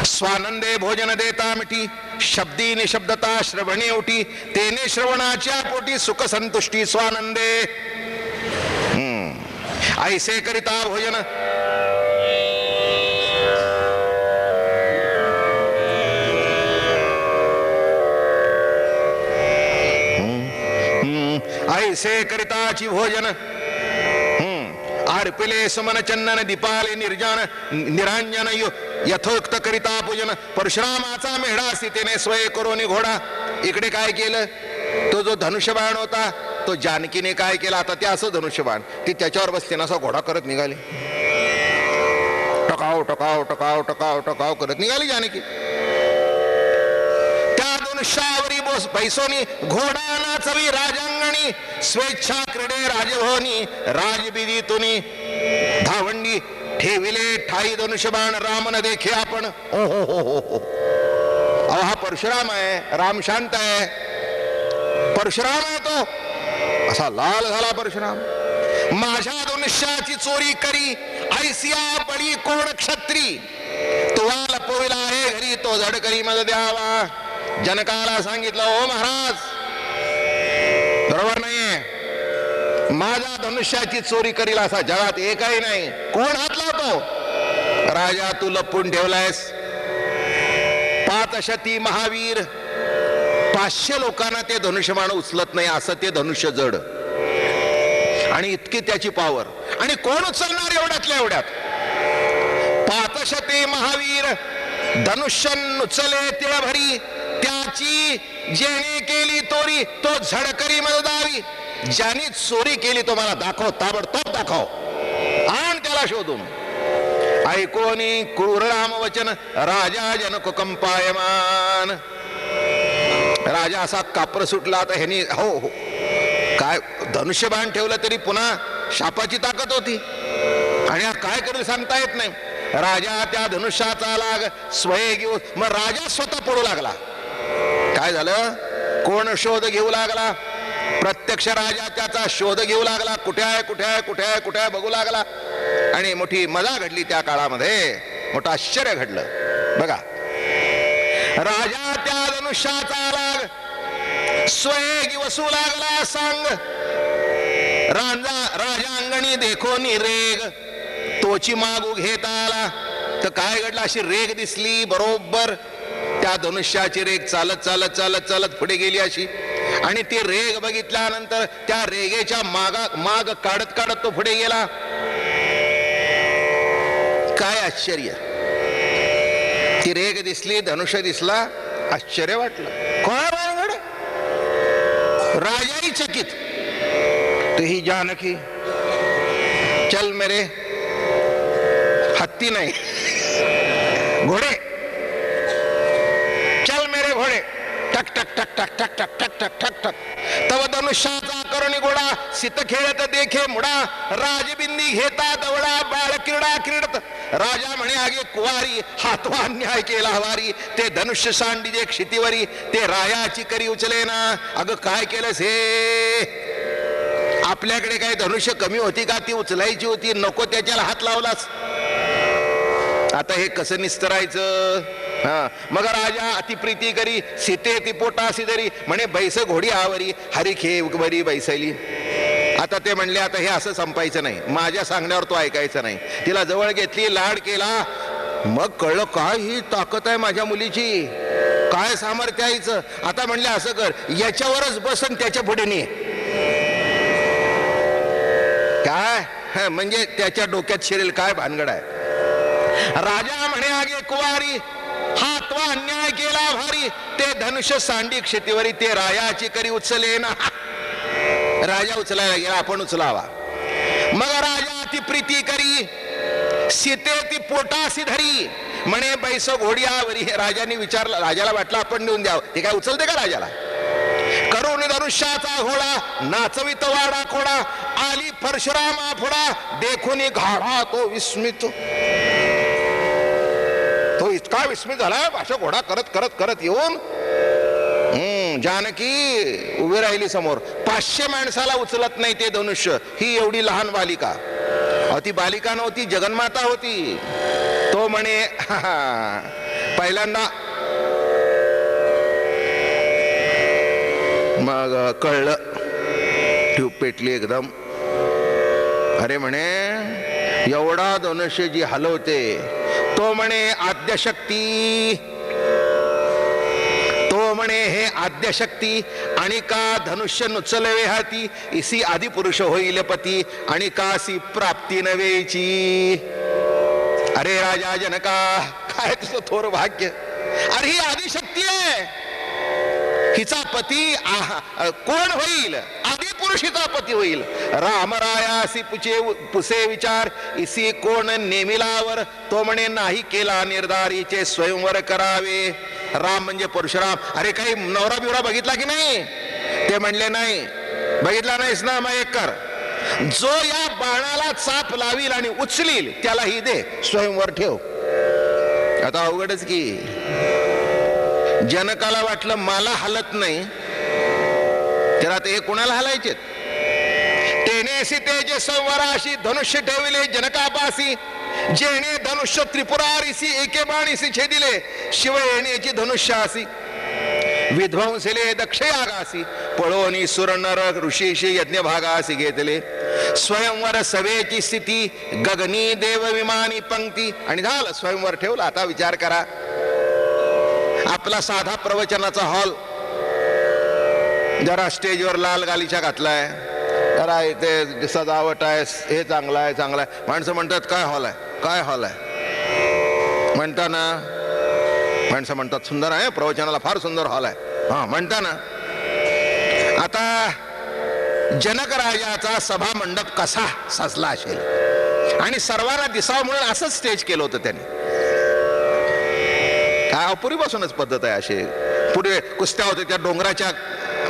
स्वानंदे भोजन देता मिठी शब्दी निशब्दता श्रवणे ओटी, तेने श्रवणाच्या पोटी सुख संतुष्टी स्वानंदे. ऐसे करिता भोजन ऐसे करिताची भोजन. अर्पिले सुमन चंदन दीपाले निर्जन निरांजन यथोक्त करिता पूजन. परशुरामाचा मेढा सीतेने स्वय करून घोडा. इकडे काय केलं, तो जो धनुष्यबाण होता तो जानकीने काय केला, आता ते असं धनुष्यबाण ती त्याच्यावर बसते ना, असा घोडा करत निघाली. टकाव टकाव टकाव टकाव टकाव करत निघाली जानकी. त्या धनुष्यावरी बोस पैसोनी घोडा नाचवी राजांगणी, स्वेच्छा क्रीडे राजभवनी राजबिदीतुनी. धावंडी ठेविले ठाई धनुष्यबाण राम न देखे आपण. ओ हो हो हो हो. अहो हा परशुराम आहे, राम शांत आहे, परशुराम आहे तो. असा लाल झाला परशुराम. माझ्या धनुष्याची चोरी करी ऐसिया बळी कोण क्षत्री, तुला लपविला आहे घरी तो झड करी मज द्यावा. जनकाला सांगितलं, ओ महाराज बरोबर नाहीये, माझ्या धनुष्याची चोरी करील असा जगात एकही नाही. कोण हात लावतो? राजा तू लपून ठेवलायस. 500 महावीर 500 लोकांना ते धनुष्यबाण उचलत नाही असं ते धनुष्य जड. आणि इतकी त्याची पावर. आणि कोण उचलणार एवढ्यातल्या एवढ्यात? 500 महावीर धनुष्य उचले ते भरी, त्याची जेणे केली तोरी तो झडकरी मददावी. ज्याने चोरी केली तो मला दाखव, ताबडतोब दाखव, आण त्याला शोधून. ऐकोनी क्रूर राम वचन राजा जनक कंपायमान. राजा असा कापर सुटला. आता ह्यानी हो हो काय धनुष्यबाण ठेवलं तरी पुन्हा शापाची ताकद होती आणि हा काय करेल सांगता येत नाही. राजा त्या धनुष्याचा लाग स्वय घेऊ. मग राजा स्वतः पडू लागला. काय झालं? कोण शोध घेऊ लागला? प्रत्यक्ष राजा त्याचा शोध घेऊ लागला. कुठे आहे कुठे आहे कुठे आहे कुठे आहे बघू लागला. आणि मोठी मजा घडली त्या काळामध्ये, मोठं आश्चर्य घडलं. बघा, राजा त्या धनुष्याचा लाग स्वयं वसू लागला सांग, राजा अंगणी देखो रेग तोची मागू घेता आला. तर काय घडलं, अशी रेग दिसली, बरोबर त्या धनुष्याची रेग चालत चालत चालत चालत पुढे गेली अशी. आणि ती रेग बघितल्यानंतर त्या रेगेच्या माग काढत काढत तो पुढे गेला. काय आश्चर्य, ती रेग दिसली, धनुष्य दिसला, आश्चर्य वाटलं. काय बाळगड, राजाही चकित. ही जानकी, चल मेरे, हत्ती नाही घोडे, चल मेरे घोडे, टक टक टक टक टक टक टक टक टक टक. तव धनुष्याचा करुणी घोडा, सित खेळत देखे मुडा, राजबिंदी घेता दवडा, बाळ क्रीडा क्रीडत. राजा म्हणे आगे कुवारी, हातवा अन्याय केला वारी, ते धनुष्य सांडी जे क्षितीवरी, ते रायाची करी उचले ना. अगं काय केलंस हे, आपल्याकडे काय धनुष्य कमी होती का, ती उचलायची होती, नको त्याच्याला हात लावलास. आता हे कसं निस्तरायचं. मग राजा अतिप्रीती करी, सीते ती पोटासी धरी, म्हणे बैस घोडी आवरी, हरी खे बरी बैसली. आता ते म्हणले आता हे असं संपायचं नाही, माझ्या सांगण्यावर तो ऐकायचं नाही. तिला जवळ घेतली, लाड केला. मग कळलं काय ही ताकद आहे माझ्या मुलीची, काय सामर्थ्य आहे हिचं. आता म्हणले असं कर, याच्यावरच बसन, त्याच्या पुढे ने. काय म्हणजे त्याच्या डोक्यात शिरेल काय भानगड आहे. राजा म्हणे आगे कुवारी, हातवा अन्याय केला भारी, ते धनुष्य सांडी क्षितीवरी, ते रायाची करी उचले ना. राजा उचलायला गेला, आपण उचलावा. मग राजा ती प्रीती करी, सीते ती पोटासी धरी, म्हणे बैस घोडियावरी. राजाने विचारलं, राजाला वाटलं आपण नेऊन द्यावं, ते काय उचलते का राजाला. करून धनुष्याचा घोडा, नाचवित वाडा खोडा, आली परशुरामा फोडा, देखून घाडा तो विस्मित. तो इतका विस्मित झाला, अशा घोडा करत करत करत येऊन जानकी उभी राहिली समोर. 500 माणसाला उचलत नाही ते धनुष्य, ही एवढी लहान बालिका. ती बालिका नव्हती, जगन्माता होती. तो म्हणे पहिल्यांदा मग कळलं, ट्यूब पेटली एकदम. अरे म्हणे एवढा धनुष्य जी हलवते, तो म्हणे आद्यशक्ती, तो म्हणे हे आद्यशक्ती. आणि का धनुष्य नुचलवे हाती, इसी आदि पुरुष होईल पती, आणि कासी प्राप्ती नवेची. अरे राजा जनका, काय तुझं थोर भाग्य. अरे ही आदिशक्ती आहे, हिचा पती कोण होईल, आदि पुरुष हिचा पती होईल. रामरायासी पुसे विचार, इसी कोण नेमिलावर, तो म्हणे नाही केला निर्धारीचे स्वयंवर करावे. राम म्हणजे परशुराम. अरे काही नवरा बिवरा बघितला की नाही, ते म्हणले नाही. बघितला नाहीस ना, मग एक कर, जो या बाणाला चाप लावील आणि उचलील त्याला ही दे, स्वयंवर ठेव. आता अवघडच की. जनकाला वाटलं मला हलत नाही, तर आता हे कोणाला हलायचे. तेनेसी तेजे संवराशी धनुष्य ठेविले जनकापासी, जेणे धनुष्य त्रिपुरारीसी एके बाणीसी छेदिले, शिव येण्याची धनुष्यासी. विध्वंसिले दक्ष यागासी, पळोनी सुर नर ऋषीशी यज्ञ भागासी घेतले. स्वयंवर सभेची स्थिती, गगनी देव विमानी पंक्ती. आणि झालं स्वयंवर ठेवलं. आता विचार करा, आपला साधा प्रवचनाचा हॉल, जरा स्टेजवर लाल गालिचा घातलाय, जरा इथे सजावट आहे, हे चांगलं आहे चांगलं आहे. माणसं म्हणतात काय हॉल आहे, काय हॉल आहे म्हणता ना. माणसं म्हणतात सुंदर आहे, प्रवचनाला फार सुंदर हॉल आहे, हा म्हणता ना. आता जनक राजाचा सभा मंडप कसा सजला असेल, आणि सर्वांना दिसावं म्हणून असंच स्टेज केलं होतं त्याने. काय पूर्वीपासूनच पद्धत आहे अशी. पुढे कुस्त्या होते त्या डोंगराच्या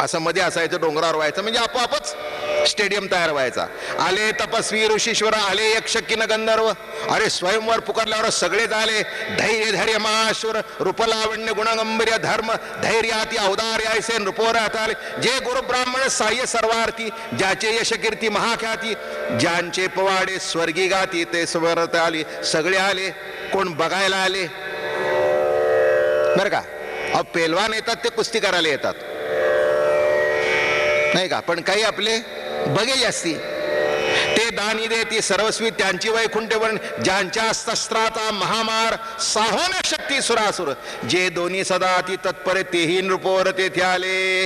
असं मध्ये असायचं, डोंगरावर व्हायचं, म्हणजे आपोआपच स्टेडियम तयार व्हायचा. आले तपस्वी ऋषीश्वर, आले यक्ष किन गंधर्व. अरे स्वयंवर पुकारल्यावर सगळेच आले. धैर्य धैर्य महाश्वर, रूपलावण्य गुणगंभीर्य धर्म धैर्याती औदार्य ऐसे नृपोर आले. जे गुरु ब्राह्मण साह्य सर्वार्थी, ज्याचे यश कीर्ती महाख्याती, ज्यांचे पवाडे स्वर्गी गाती ते स्वरत आली. सगळे आले. कोण बघायला आले बर का. अहो पेलवान येतात ते कुस्ती करायला येतात नाही का, पण काही आपले बघे जास्ती. ते दानी देती सर्वस्वी त्यांची वैकुंठ वर्ण. ज्यांच्या शस्त्राचा महामार साहोन शक्ती सुरासुर. जे दोन्ही सदा ती तत्पर तेही नृपोवर तेथे आले.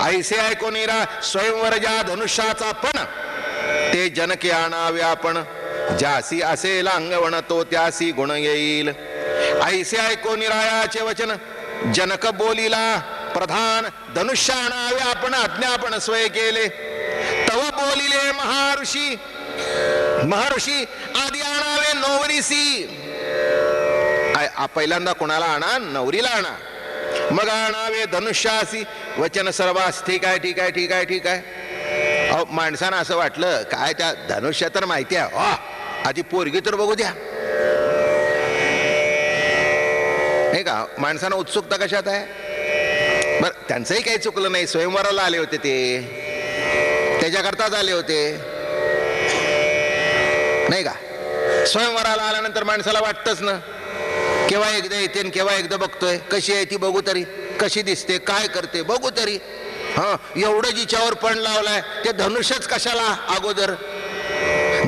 ऐसे ऐकून निरा स्वयंवर ज्या धनुष्याचा पण ते जनके आणावे आपण. ज्यासी असेल अंगवण तो त्यासी गुण येईल. ऐसे ऐकून निरायाचे वचन जनक बोलिला प्रधान. धनुष्य आणावे आपण आज्ञापन स्वय केले. तव बोलिले महर्षी महर्षी आधी आणावे नवरीसी. पहिल्यांदा कोणाला आणा, नवरीला आणा, मग आणावे धनुष्यासी. वचन सर्वास ठीक आहे ठीक आहे ठीक आहे ठीक आहे. अहो माणसानं असं वाटलं काय त्या धनुष्य तर माहिती आहे, आधी पोरगी तर बघू द्या हे का. माणसानं उत्सुकता कशात आहे. बर त्यांचंही काही चुकलं नाही. स्वयंवराला आले होते ते, त्याच्याकरताच आले होते नाही का. स्वयंवराला आल्यानंतर माणसाला वाटतच ना, केव्हा एकदा येते आणि केव्हा एकदा बघतोय. कशी आहे ती बघू तरी, कशी दिसते, काय करते बघू तरी. हा एवढं जिच्यावर पण लावलाय ते धनुष्यच कशाला अगोदर.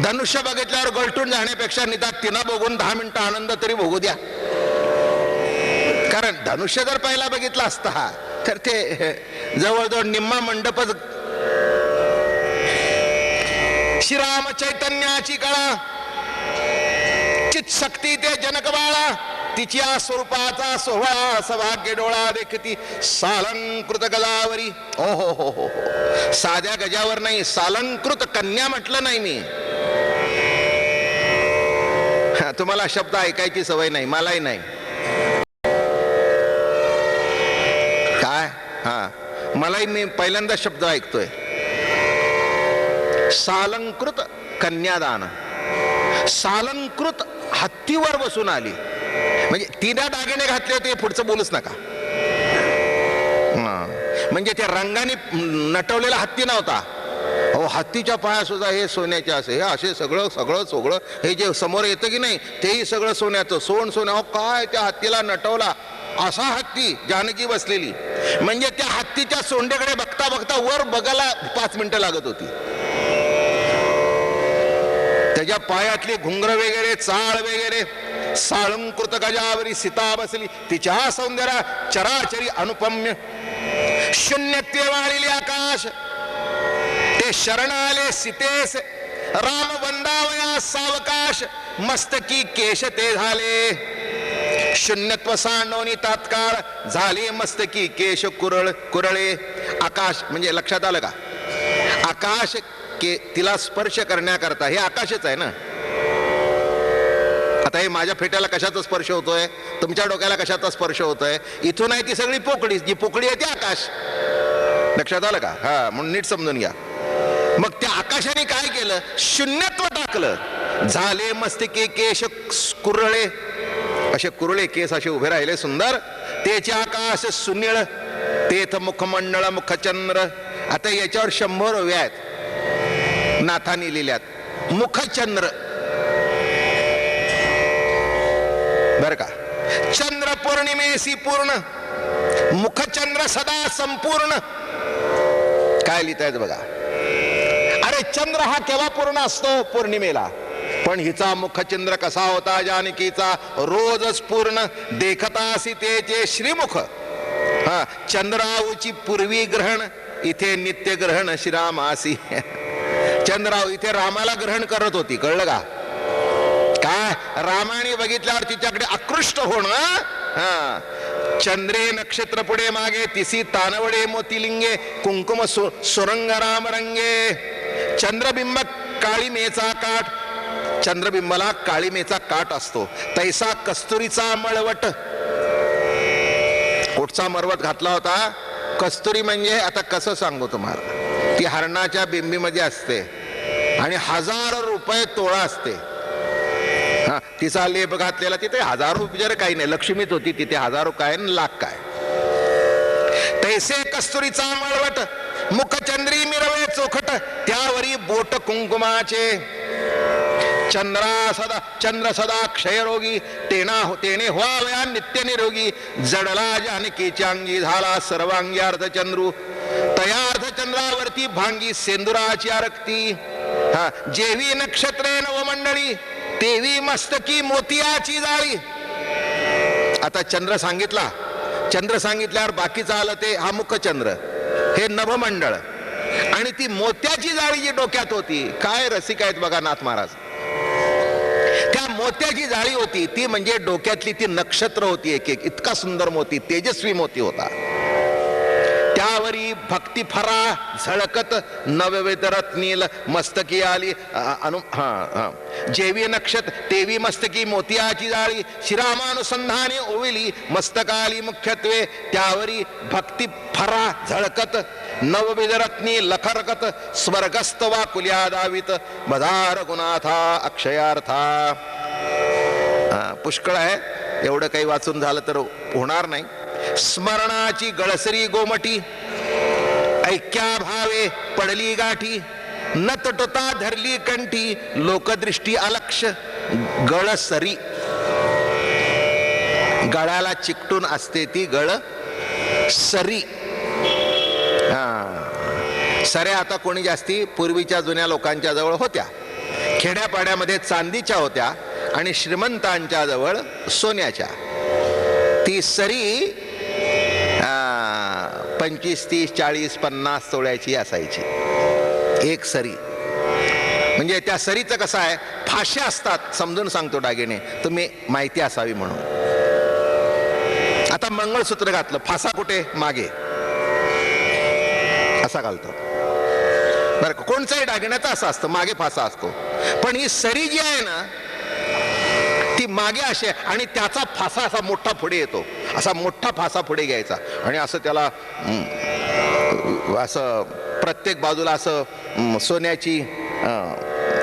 धनुष्य बघितल्यावर गळटून जाण्यापेक्षा निदान तिनं बघून 10 मिनिटं आनंद तरी भोगू द्या. कारण धनुष्य जर पहिला बघितला असता तर ते जवळजवळ निम्मा मंडपच. श्रीराम चैतन्याची कळा चित शक्ती ते जनक बाळा. तिच्या स्वरूपाचा सोहळा सौभाग्य डोळा देखती सालंकृत गजावरी. ओ हो हो हो, साध्या गजावर नाही, सालंकृत कन्या म्हटलं नाही मी. तुम्हाला शब्द ऐकायची सवय नाही, मलाही नाही. काय हा मलाही, मी पहिल्यांदा शब्द ऐकतोय. सालंकृत कन्यादान. सालंकृत हत्तीवर बसून आली म्हणजे तिने दागिने घातले होते. पुढचं बोलूच नका. म्हणजे त्या रंगाने नटवलेला हत्ती नव्हता. अहो हत्तीच्या पाया सुद्धा हे सोन्याचे असे, हे असे सगळं सगळं सोगळं हे जे समोर येतं की नाही तेही सगळं सोन्याचं. सोन. अहो काय त्या हत्तीला नटवला. असा हत्ती जानकी बसलेली. म्हणजे त्या हत्तीच्या सोंडेकडे बघता बघता वर बघायला 5 मिनिटं लागत होती. त्याच्या पायातली घुंगर वगैरे, चाळ वगैरे. साळंकृत गजावरी सीता बसली. तिच्या सौंदर्या चराचरी अनुपम्य. शून्यत्वे वाढिले आकाश. ते शरण आले सीतेस. राम वंदावया सावकाश. मस्तकी केश ते झाले. शून्यत्व सांडवणी तात्काळ झाले मस्तकी केश कुरळे. आकाश म्हणजे लक्षात आलं का. आकाश तिला स्पर्श करण्याकरता, हे आकाशच आहे ना. आता हे माझ्या फेट्याला कशाचा स्पर्श होतोय, तुमच्या डोक्याला कशाचा स्पर्श होतोय. इथून आहे ती सगळी पोकळी, जी पोकळी आहे ती आकाश. लक्षात आलं का. हा म्हणून नीट समजून घ्या. मग त्या आकाशाने काय केलं, शून्यत्व टाकलं. झाले मस्तकी केश कुरळे. असे कुरळे केस असे उभे राहिले सुंदर. त्याचे आकाश सुनीळ. तेथ मुखमंडळ मुखचंद्र. आता याच्यावर 100 ओव्या आहेत नाथांनी लिहिल्यात. मुखचंद्र बर का. चंद्र पौर्णिमेसी पूर्ण. मुखचंद्र सदा संपूर्ण. काय लिहितायत बघा. अरे चंद्र हा केव्हा पूर्ण असतो, पौर्णिमेला. पण हिचा मुखचंद्र कसा होता जानकीचा, रोजच पूर्ण. देखता सीतेचे श्रीमुख. हा चंद्राऊची पूर्वी ग्रहण, इथे नित्य ग्रहण श्रीरामासी. चंद्राव इथे रामाला ग्रहण करत होती, कळलं का. काय रामाने बघितल्यावर तिच्याकडे आकृष्ट होणं. चंद्रे नक्षत्र पुढे मागे तिसी तानवडे मोतीलिंगे कुंकुम सुरंग राम रंगे. चंद्रबिंब काळीमेचा काठ. चंद्रबिंबाला काळीमेचा काठ असतो. तैसा कस्तुरीचा मळवट. कुठचा मरवट घातला होता. कस्तुरी म्हणजे आता कसं सांगू तुम्हाला, ती हरणाच्या बिंबीमध्ये असते आणि 1000 रुपये तोळा असते. हा तिचा लेप घातलेला. तिथे 1000 रुपये काही नाही, लक्ष्मीच होती तिथे. 1000 काय लाख काय. तैसे कस्तुरीचा मळवट मुखचंद्री मिरवे चोखट त्यावरी बोट कुंकुमाचे चंद्र सदा क्षयरोगी तेने व्हावया नित्य निरोगी जडला जानकीच्या अंगी झाला सर्वांगी अर्धचंद्रू तया अर्धचंद्रावरती भांगी सेंदुराची आरक्ती जेवी नक्षत्रे नवमंडळी तेवी मस्तकी मोतियाची जाळी. आता चंद्र सांगितल्यावर बाकीचं आलं ते हा मुखचंद्र, हे नभमंडळ आणि ती मोत्याची जाळी जी डोक्यात होती. काय रसिक आहेत बघा नाथ महाराज. त्या मोत्याची जाळी होती ती म्हणजे डोक्यातली ती नक्षत्र होती. एक एक इतका सुंदर मोती, तेजस्वी मोती होता. त्यावरी भक्ती फरा झळकत नववेद रत्नील मस्तकी आली जेवी नक्षत्र तेवी मस्तकी मोतियाची जाळी श्रीरामानुसंधाने ओविली मस्तकाली मुख्यत्वे त्यावरी भक्ती फरा झळकत नवविध रत्नी लखरकत स्वर्गस्थ वा कुल्या दावित बधार गुणाथा अक्षयार्था. पुष्कळ आहे, एवढं काही वाचून झालं तर होणार नाही. स्मरणाची गळसरी गोमटी ऐक्या भावे पडली गाठी न तटता धरली कंठी लोकदृष्टी अलक्ष गळसरी. गळ्याला चिकटून असते ती गळ सरी. सऱ्या आता कोणी जास्ती पूर्वीच्या जुन्या लोकांच्या जवळ होत्या. खेड्यापाड्यामध्ये चांदीच्या होत्या आणि श्रीमंतांच्या जवळ सोन्याच्या. ती सरी 25, 30, 40, 50 तोळ्याची असायची एक सरी. म्हणजे त्या सरीचं कसं आहे, फाश्या असतात. समजून सांगतो दागिने, तुम्ही माहिती असावी म्हणून. आता मंगळसूत्र घातलं, फासा कुठे मागे असा घालतो बरं का. कोणत्याही दागिन्याचा असं असतं, मागे फासा असतो. पण ही सरी जी आहे ना ती मागे अशी आहे आणि त्याचा फासा असा मोठा पुढे येतो. असा मोठा फासा पुढे घ्यायचा आणि असं त्याला असं प्रत्येक बाजूला असं सोन्याची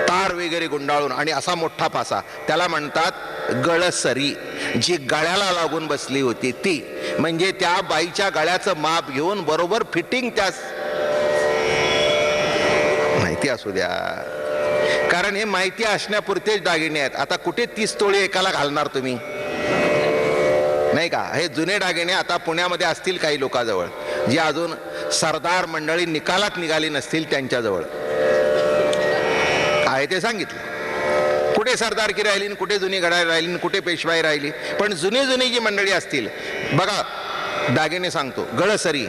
तार वगैरे गुंडाळून आणि असा मोठा फासा, त्याला म्हणतात गळसरी. जी गळ्याला लागून बसली होती ती, म्हणजे त्या बाईच्या गळ्याचं माप घेऊन बरोबर फिटिंग त्या माहिती असू द्या. कारण हे माहिती असण्यापुरतेच दागिने आहेत. आता कुठे 30 तोळे एकाला घालणार तुम्ही, नाही का. हे जुने दागिने आता पुण्यामध्ये असतील काही लोकांजवळ, जे अजून सरदार मंडळी निकालात निघाली नसतील त्यांच्याजवळ आहे. ते सांगितलं कुठे सरदारकी राहिली, कुठे जुनी घड्याळ राहिली, कुठे पेशवाई राहिली. पण जुनी जी मंडळी असतील बघा, दागिने सांगतो, गळसरी,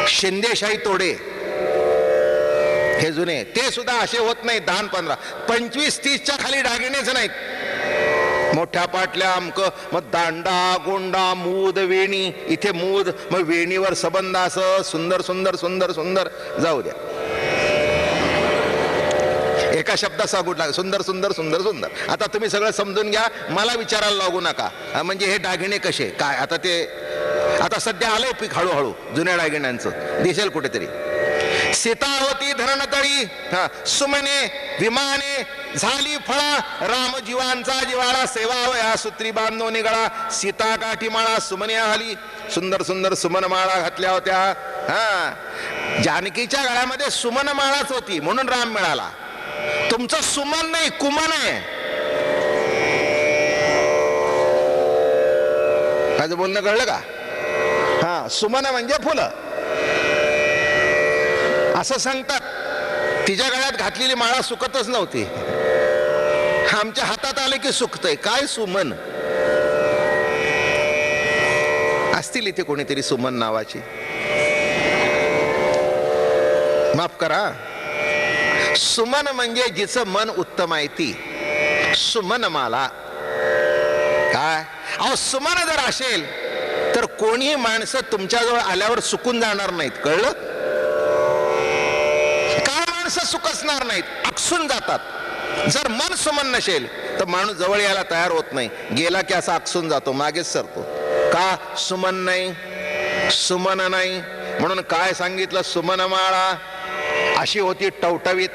शिंदेशाही तोडे, हे जुने, ते सुद्धा असे होत नाहीत 10, 15, 25, 30च्या खाली दागिनेच नाहीत. मोठ्या पाटल्या अमक, मग दांडा गोंडा मूद वेणी, इथे मूद, मग वेणीवर सबंध, असं सुंदर सुंदर सुंदर सुंदर. जाऊ द्या, एका शब्दात सांगू लागेल, सुंदर सुंदर सुंदर सुंदर. आता तुम्ही सगळं समजून घ्या, मला विचारायला लागू नका. म्हणजे हे दागिने कसे काय, आता ते आता सध्या आलंय पीक हळूहळू जुन्या दागिन्यांचं, दिसेल कुठेतरी. सीता होती धरणतळी, सुमने विमाने झाली फळा, राम जीवांचा जिवाळा सेवावया सूत्री बांधो निगळा. सीता काठी माळा सुमने आली, सुंदर सुंदर सुमन माळा घातल्या होत्या. जानकीच्या गळ्यामध्ये सुमन माळाच होती म्हणून राम मिळाला. तुमचं सुमन नाही, कुमन आहे. माझं बोलणं कळलं का? सुमन म्हणजे फुलं असं सांगतात. तिच्या गळ्यात घातलेली माळा सुकतच नव्हती, आमच्या हातात आले की सुकतय. काय सुमन असतील इथे कोणीतरी सुमन नावाची? माफ करा. सुमन म्हणजे जिचं मन उत्तम आहे ती सुमन माला. काय अहो, सुमन जर असेल तर कोणीही माणसं तुमच्याजवळ आल्यावर सुकून जाणार नाहीत, कळलं? काय माणसं सुकसणार नाहीत, अकसून जातात. जर मन सुमन नसेल तर माणूस जवळ यायला तयार होत नाही, गेला की असा अकसून जातो, मागेच सरतो. का? सुमन नाही, सुमन नाही. म्हणून काय सांगितलं? सुमन माळा अशी होती टवटवीत.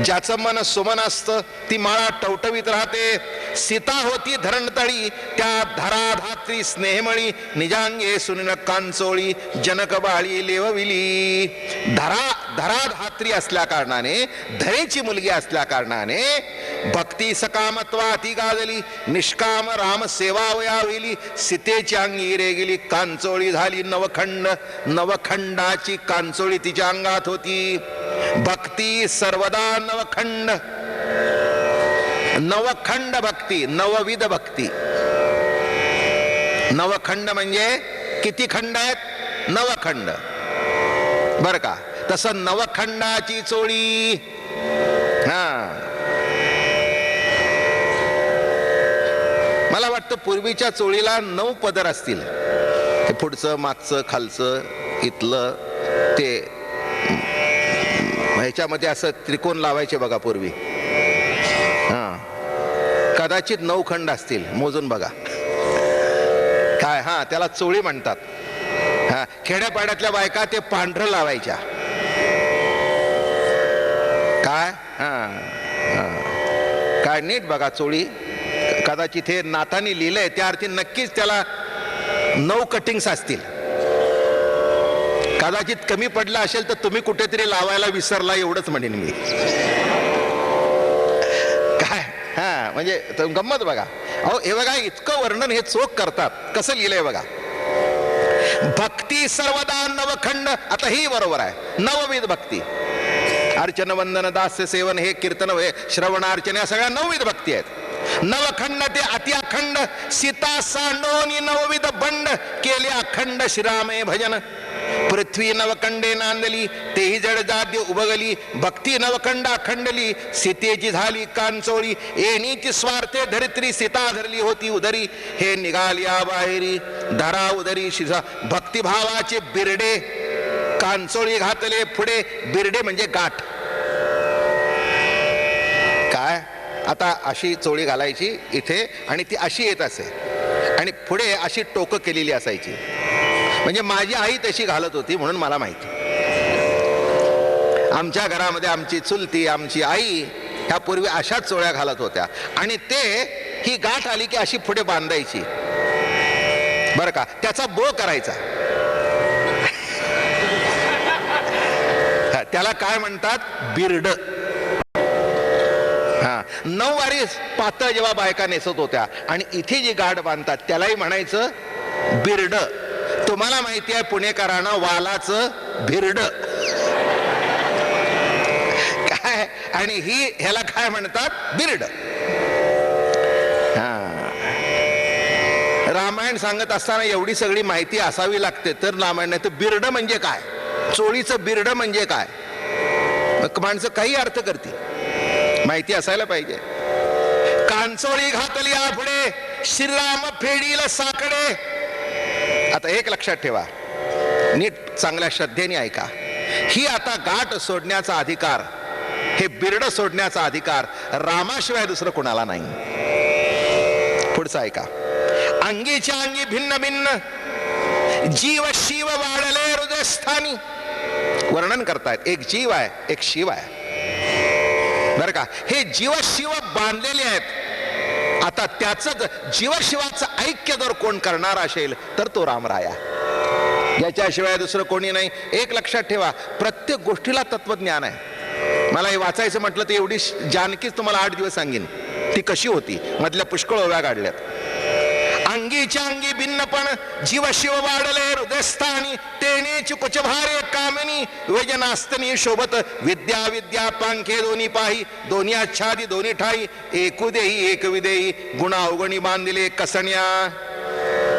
ज्याचं मन सुमन असतं ती माळा टवटवीत राहते. सीता होती धरणतळी त्या धराधात्री स्नेहमळी निजांगे सुनिन कांचोळी जनक बाळी लेवविली. धराधात्री असल्या कारणाने, धरेची मुलगी असल्या कारणाने भक्ती सकामत्वा अति गाजली. निष्काम राम सेवा वयाविली. सीतेची अंगी रे गेली कांचोळी झाली नवखंड. नवखंडाची कांचोळी तिच्या अंगात होती. भक्ती सर्वदा नवखंड. नवखंड भक्ती, नवविध भक्ती. नवखंड म्हणजे किती खंड आहेत? नवखंड. बर का? तसं नवखंडाची चोळी. मला वाटतं पूर्वीच्या चोळीला 9 पदर असतील. ते पुढचं, मागचं, खालचं, इथलं ते ह्याच्यामध्ये असं त्रिकोण लावायचे बघा पूर्वी. कदाचित 9 खंड असतील, मोजून बघा काय. त्याला चोळी म्हणतात. खेड्यापाड्यातल्या बायका ते पांढरं लावायच्या. काय काय नीट बघा चोळी. कदाचित हे नाथांनी लिहिलंय त्या अर्थी नक्कीच त्याला 9 कटिंग्स असतील. कदाचित कमी पडला असेल तर तुम्ही कुठेतरी लावायला विसरला एवढंच म्हणेन मी. काय म्हणजे गंमत बघा. अहो हे बघा, इतकं वर्णन हे चोख करतात. कसं लिहिलंय बघा. भक्ती सर्वदा नवखंड. आता ही बरोबर आहे. नवविध भक्ती. अर्चन वंदन दास्य सेवन हे कीर्तन हे श्रवण अर्चन या सगळ्या नवविध भक्ती आहेत. नवखंड ते अति अखंड. सीता सांडोनी नवविध बंड केले अखंड श्रीरामे भजन. पृथ्वी नवखंडे नांदली तेही जड जाद्य उभगली. भक्ती नवखंड अखंडली सीतेची झाली कांचोळी. येणीची स्वार्थे धरित्री सीता धरली होती उदरी. हे निघाल्या बाहेरी धरा उदरी शिजा. भक्तिभावाचे बिरडे कांचोळी घातले पुढे. बिरडे म्हणजे गाठ. काय आता अशी चोळी घालायची इथे आणि ती अशी येत असे आणि पुढे अशी टोकं केलेली असायची. म्हणजे माझी आई तशी घालत होती म्हणून मला माहिती. आमच्या घरामध्ये आमची चुलती, आमची आई ह्या पूर्वी अशाच चोळ्या घालत होत्या. आणि ते ही गाठ आली की अशी पुढे बांधायची बरं का. त्याचा बो करायचा. त्याला काय म्हणतात? बिरड. 9 वारी पातळ जेव्हा बायका नेसत होत्या आणि इथे जी गाठ बांधतात त्यालाही म्हणायचं बिरड. तुम्हाला माहिती आहे पुणेकरांना वालाचं भिरड काय, आणि ही ह्याला काय म्हणतात? बिरड. रामायण सांगत असताना एवढी सगळी माहिती असावी लागते तर रामायण. नाही तर बिरड म्हणजे काय, चोळीचं बिरड म्हणजे काय, माणसं काही अर्थ करते. माहिती असायला पाहिजे. कांचोळी घातली पुढे श्रीराम फेडील साकडे. आता एक लक्षात ठेवा, नीट चांगल्या श्रद्धेने ऐका. ही आता गाठ सोडण्याचा अधिकार, हे बिरड सोडण्याचा अधिकार रामाशिवाय दुसरं कोणाला नाही. पुढचं ऐका. अंगीच्या अंगी भिन्न भिन्न जीव शिव वाढले हृदयस्थानी. वर्णन करतायत. एक जीव आहे, एक शिव आहे बर का. हे जीव शिव बांधलेले आहेत. आता त्याच जीवशिवाचं ऐक्य जर कोण करणार असेल तर तो रामराया, याच्याशिवाय दुसरं कोणी नाही. एक लक्षात ठेवा, प्रत्येक गोष्टीला तत्वज्ञान आहे. मला हे वाचायचं म्हटलं तर एवढी जानकीच तुम्हाला 8 दिवस सांगेन ती कशी होती. मधल्या पुष्कळ ओव्या काढल्यात. अंगीच्या अंगी भिन्नपण जीव शिव वाढले हृदयस्थानी. तेनेची कुचभारे कामिनी वजनास्तनी शोभत. विद्या विद्या पांखे दोन्ही पाही. दोन्ही आच्छादी दोन्ही ठाई. एकुदेही एक विदेही. गुणावगणी बांधिले कसण्या.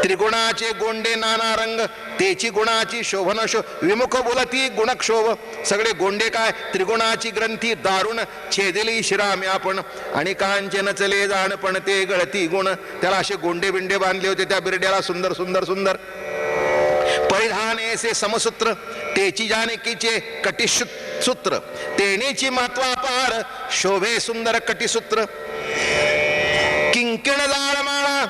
त्रिगुणाचे गोंडे नाना रंग. तेची गुणाची शोभन विमुख बोलती गुणक्षोभ. सगळे गोंडे काय? त्रिगुणाची ग्रंथी दारुण छेदली शिराम्या आपण. आणि कांचे नचले जाण पण ते गळती गुण. त्याला असे गोंडे बिंडे बांधले होते त्या बिरड्याला. सुंदर सुंदर सुंदर परिधाने से समसूत्र. तेची जानकीचे कटिसूत्र. तेनेची महत्वापार शोभे सुंदर कटिसूत्र. किंकिण जाळमाळा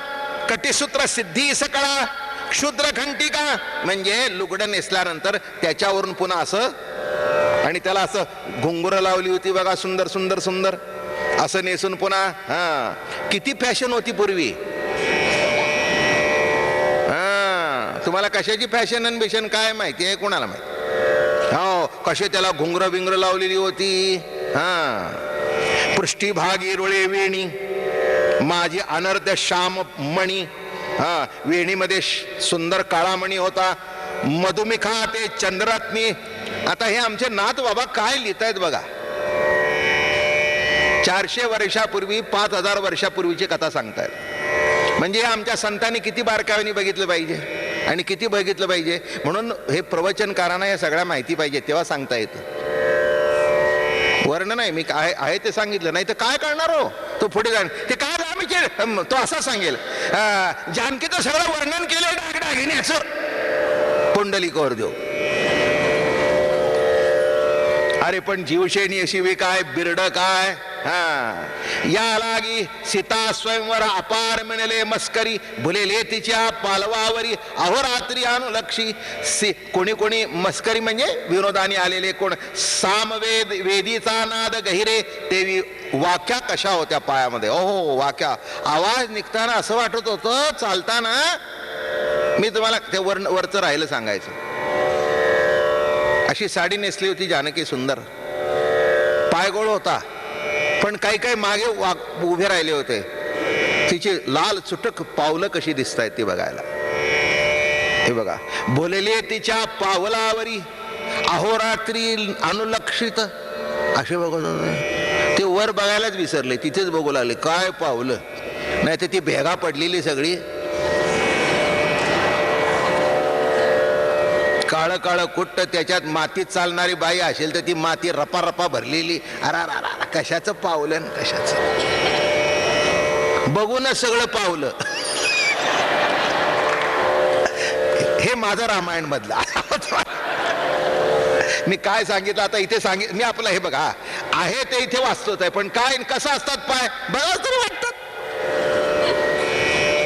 कटिसूत्र सिद्धी सकळा. क्षुद्र घंटिका म्हणजे लुगडं नेसल्यानंतर त्याच्यावरून पुन्हा असं आणि त्याला असं घुंगुरं लावली होती बघा, सुंदर सुंदर सुंदर असं नेसून पुन्हा. हा, किती फॅशन होती पूर्वी. हा, तुम्हाला कशाची फॅशन आणि बिशन काय माहिती आहे, कोणाला माहिती. हो, कसे त्याला घुंगरं बिंगर लावलेली होती. हा, पृष्ठभागी रुळे वेणी माझी अनर्ध श्याम मणी. हा, वेणीमध्ये सुंदर काळा मणी होता. मधुमिखा ते चंद्ररत्नी. आता हे आमचे नाथ बाबा काय लिहितायत बघा. 400 वर्षापूर्वी 5000 वर्षापूर्वीची कथा सांगतायत. म्हणजे आमच्या संतांनी किती बारकाव्याने बघितलं पाहिजे आणि किती बघितलं पाहिजे. म्हणून हे प्रवचनकारांना या सगळ्या माहिती पाहिजे, तेव्हा सांगता येतं. वर्ण नाही, मी काय आहे ते सांगितलं, नाही तर काय करणार हो तो पुढे जाण. ते काय आम्ही तो असा सांगेल, जानकीचं सगळं वर्णन केलं डागडागिन्याचं पुंडलिकावर देऊ. अरे पण जीवशेनी शिवी काय, बिरड काय. हा, या लागी सीता स्वयंवर अपार मिळले मस्करी, भुलेले तिच्या पालवावरी अहोरात्री अनुलक्षी. कोणी कोणी मस्करी म्हणजे विनोदाने आलेले, कोण सामवेद वेदीचा नाद गहिरे, तेवी वाक्या कशा होत्या पायामध्ये. ओहो, वाक्या आवाज निघताना असं वाटत होतं चालताना. मी तुम्हाला ते वरचं राहिलं सांगायचं. अशी साडी नेसली होती जानकी, सुंदर पायगोळ होता, पण काही काही मागे उभे राहिले होते. तिची लाल चुटक पावलं कशी दिसत आहेत ती बघायला. हे बघा, बोलले तिच्या पावलावरी अहोरात्री अनुलक्षित, असे बघत ते वर बघायलाच विसरले, तिथेच बघू लागले काय पावलं. नाही तर ती भेगा पडलेली सगळी, काळ काळ कुट्ट, त्याच्यात मातीत चालणारी बाई असेल तर ती माती रपा रपा भरलेली. अरा कशाचं पावलं, कशाचं. बघूनच सगळं पावलं. हे माझं रामायण मधलं. मी काय सांगितलं आता इथे मी आपलं हे बघा आहे ते इथे वाचतोच आहे, पण काय कसं असतात पाय बघा तरी वाटतात.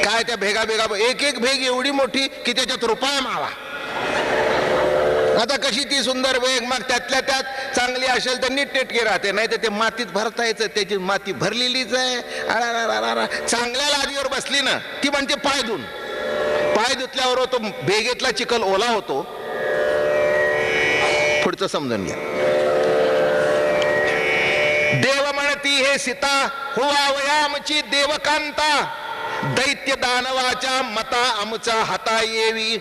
काय त्या भेगा भेगा, एक एक भेग एवढी मोठी की त्याच्यात रुपया मावा. आता कशी ती सुंदर वेग, मग त्यातल्या त्यात चांगली असेल तर नीट नेटकी राहते, नाही तर ते मातीत भरता यायचं, त्याची माती भरलेलीच आहे. चांगल्या लादीवर बसली ना ती म्हणते पाय धुन. पाय धुतल्यावर तो भेगेतला चिखल ओला होतो. पुढचं समजून घ्या. देव म्हणती हे सीता हुवावयामची देवकांता, दैत्य दानवाच्या मता आमचा हाता येवी.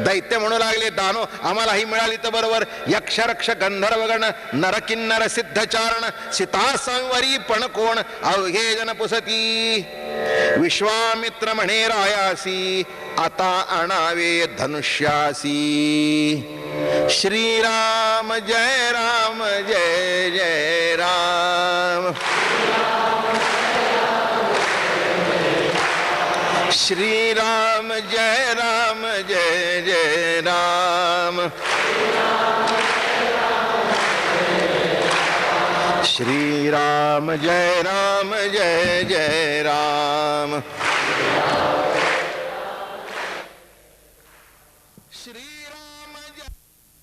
दैत्य म्हणू लागले, दानो आम्हालाही मिळाली तर बरोबर. यक्षरक्ष गंधर्वगण नरकिन्नर सिद्धचारण, सीता संवरी पण कोण अवघे जन पुसती. विश्वामित्र म्हणे रायासी, आता आणावे धनुष्यासी. श्रीराम जय राम जय जय राम. श्री राम जय राम जय जय राम. श्री राम जय राम जय जय राम. श्री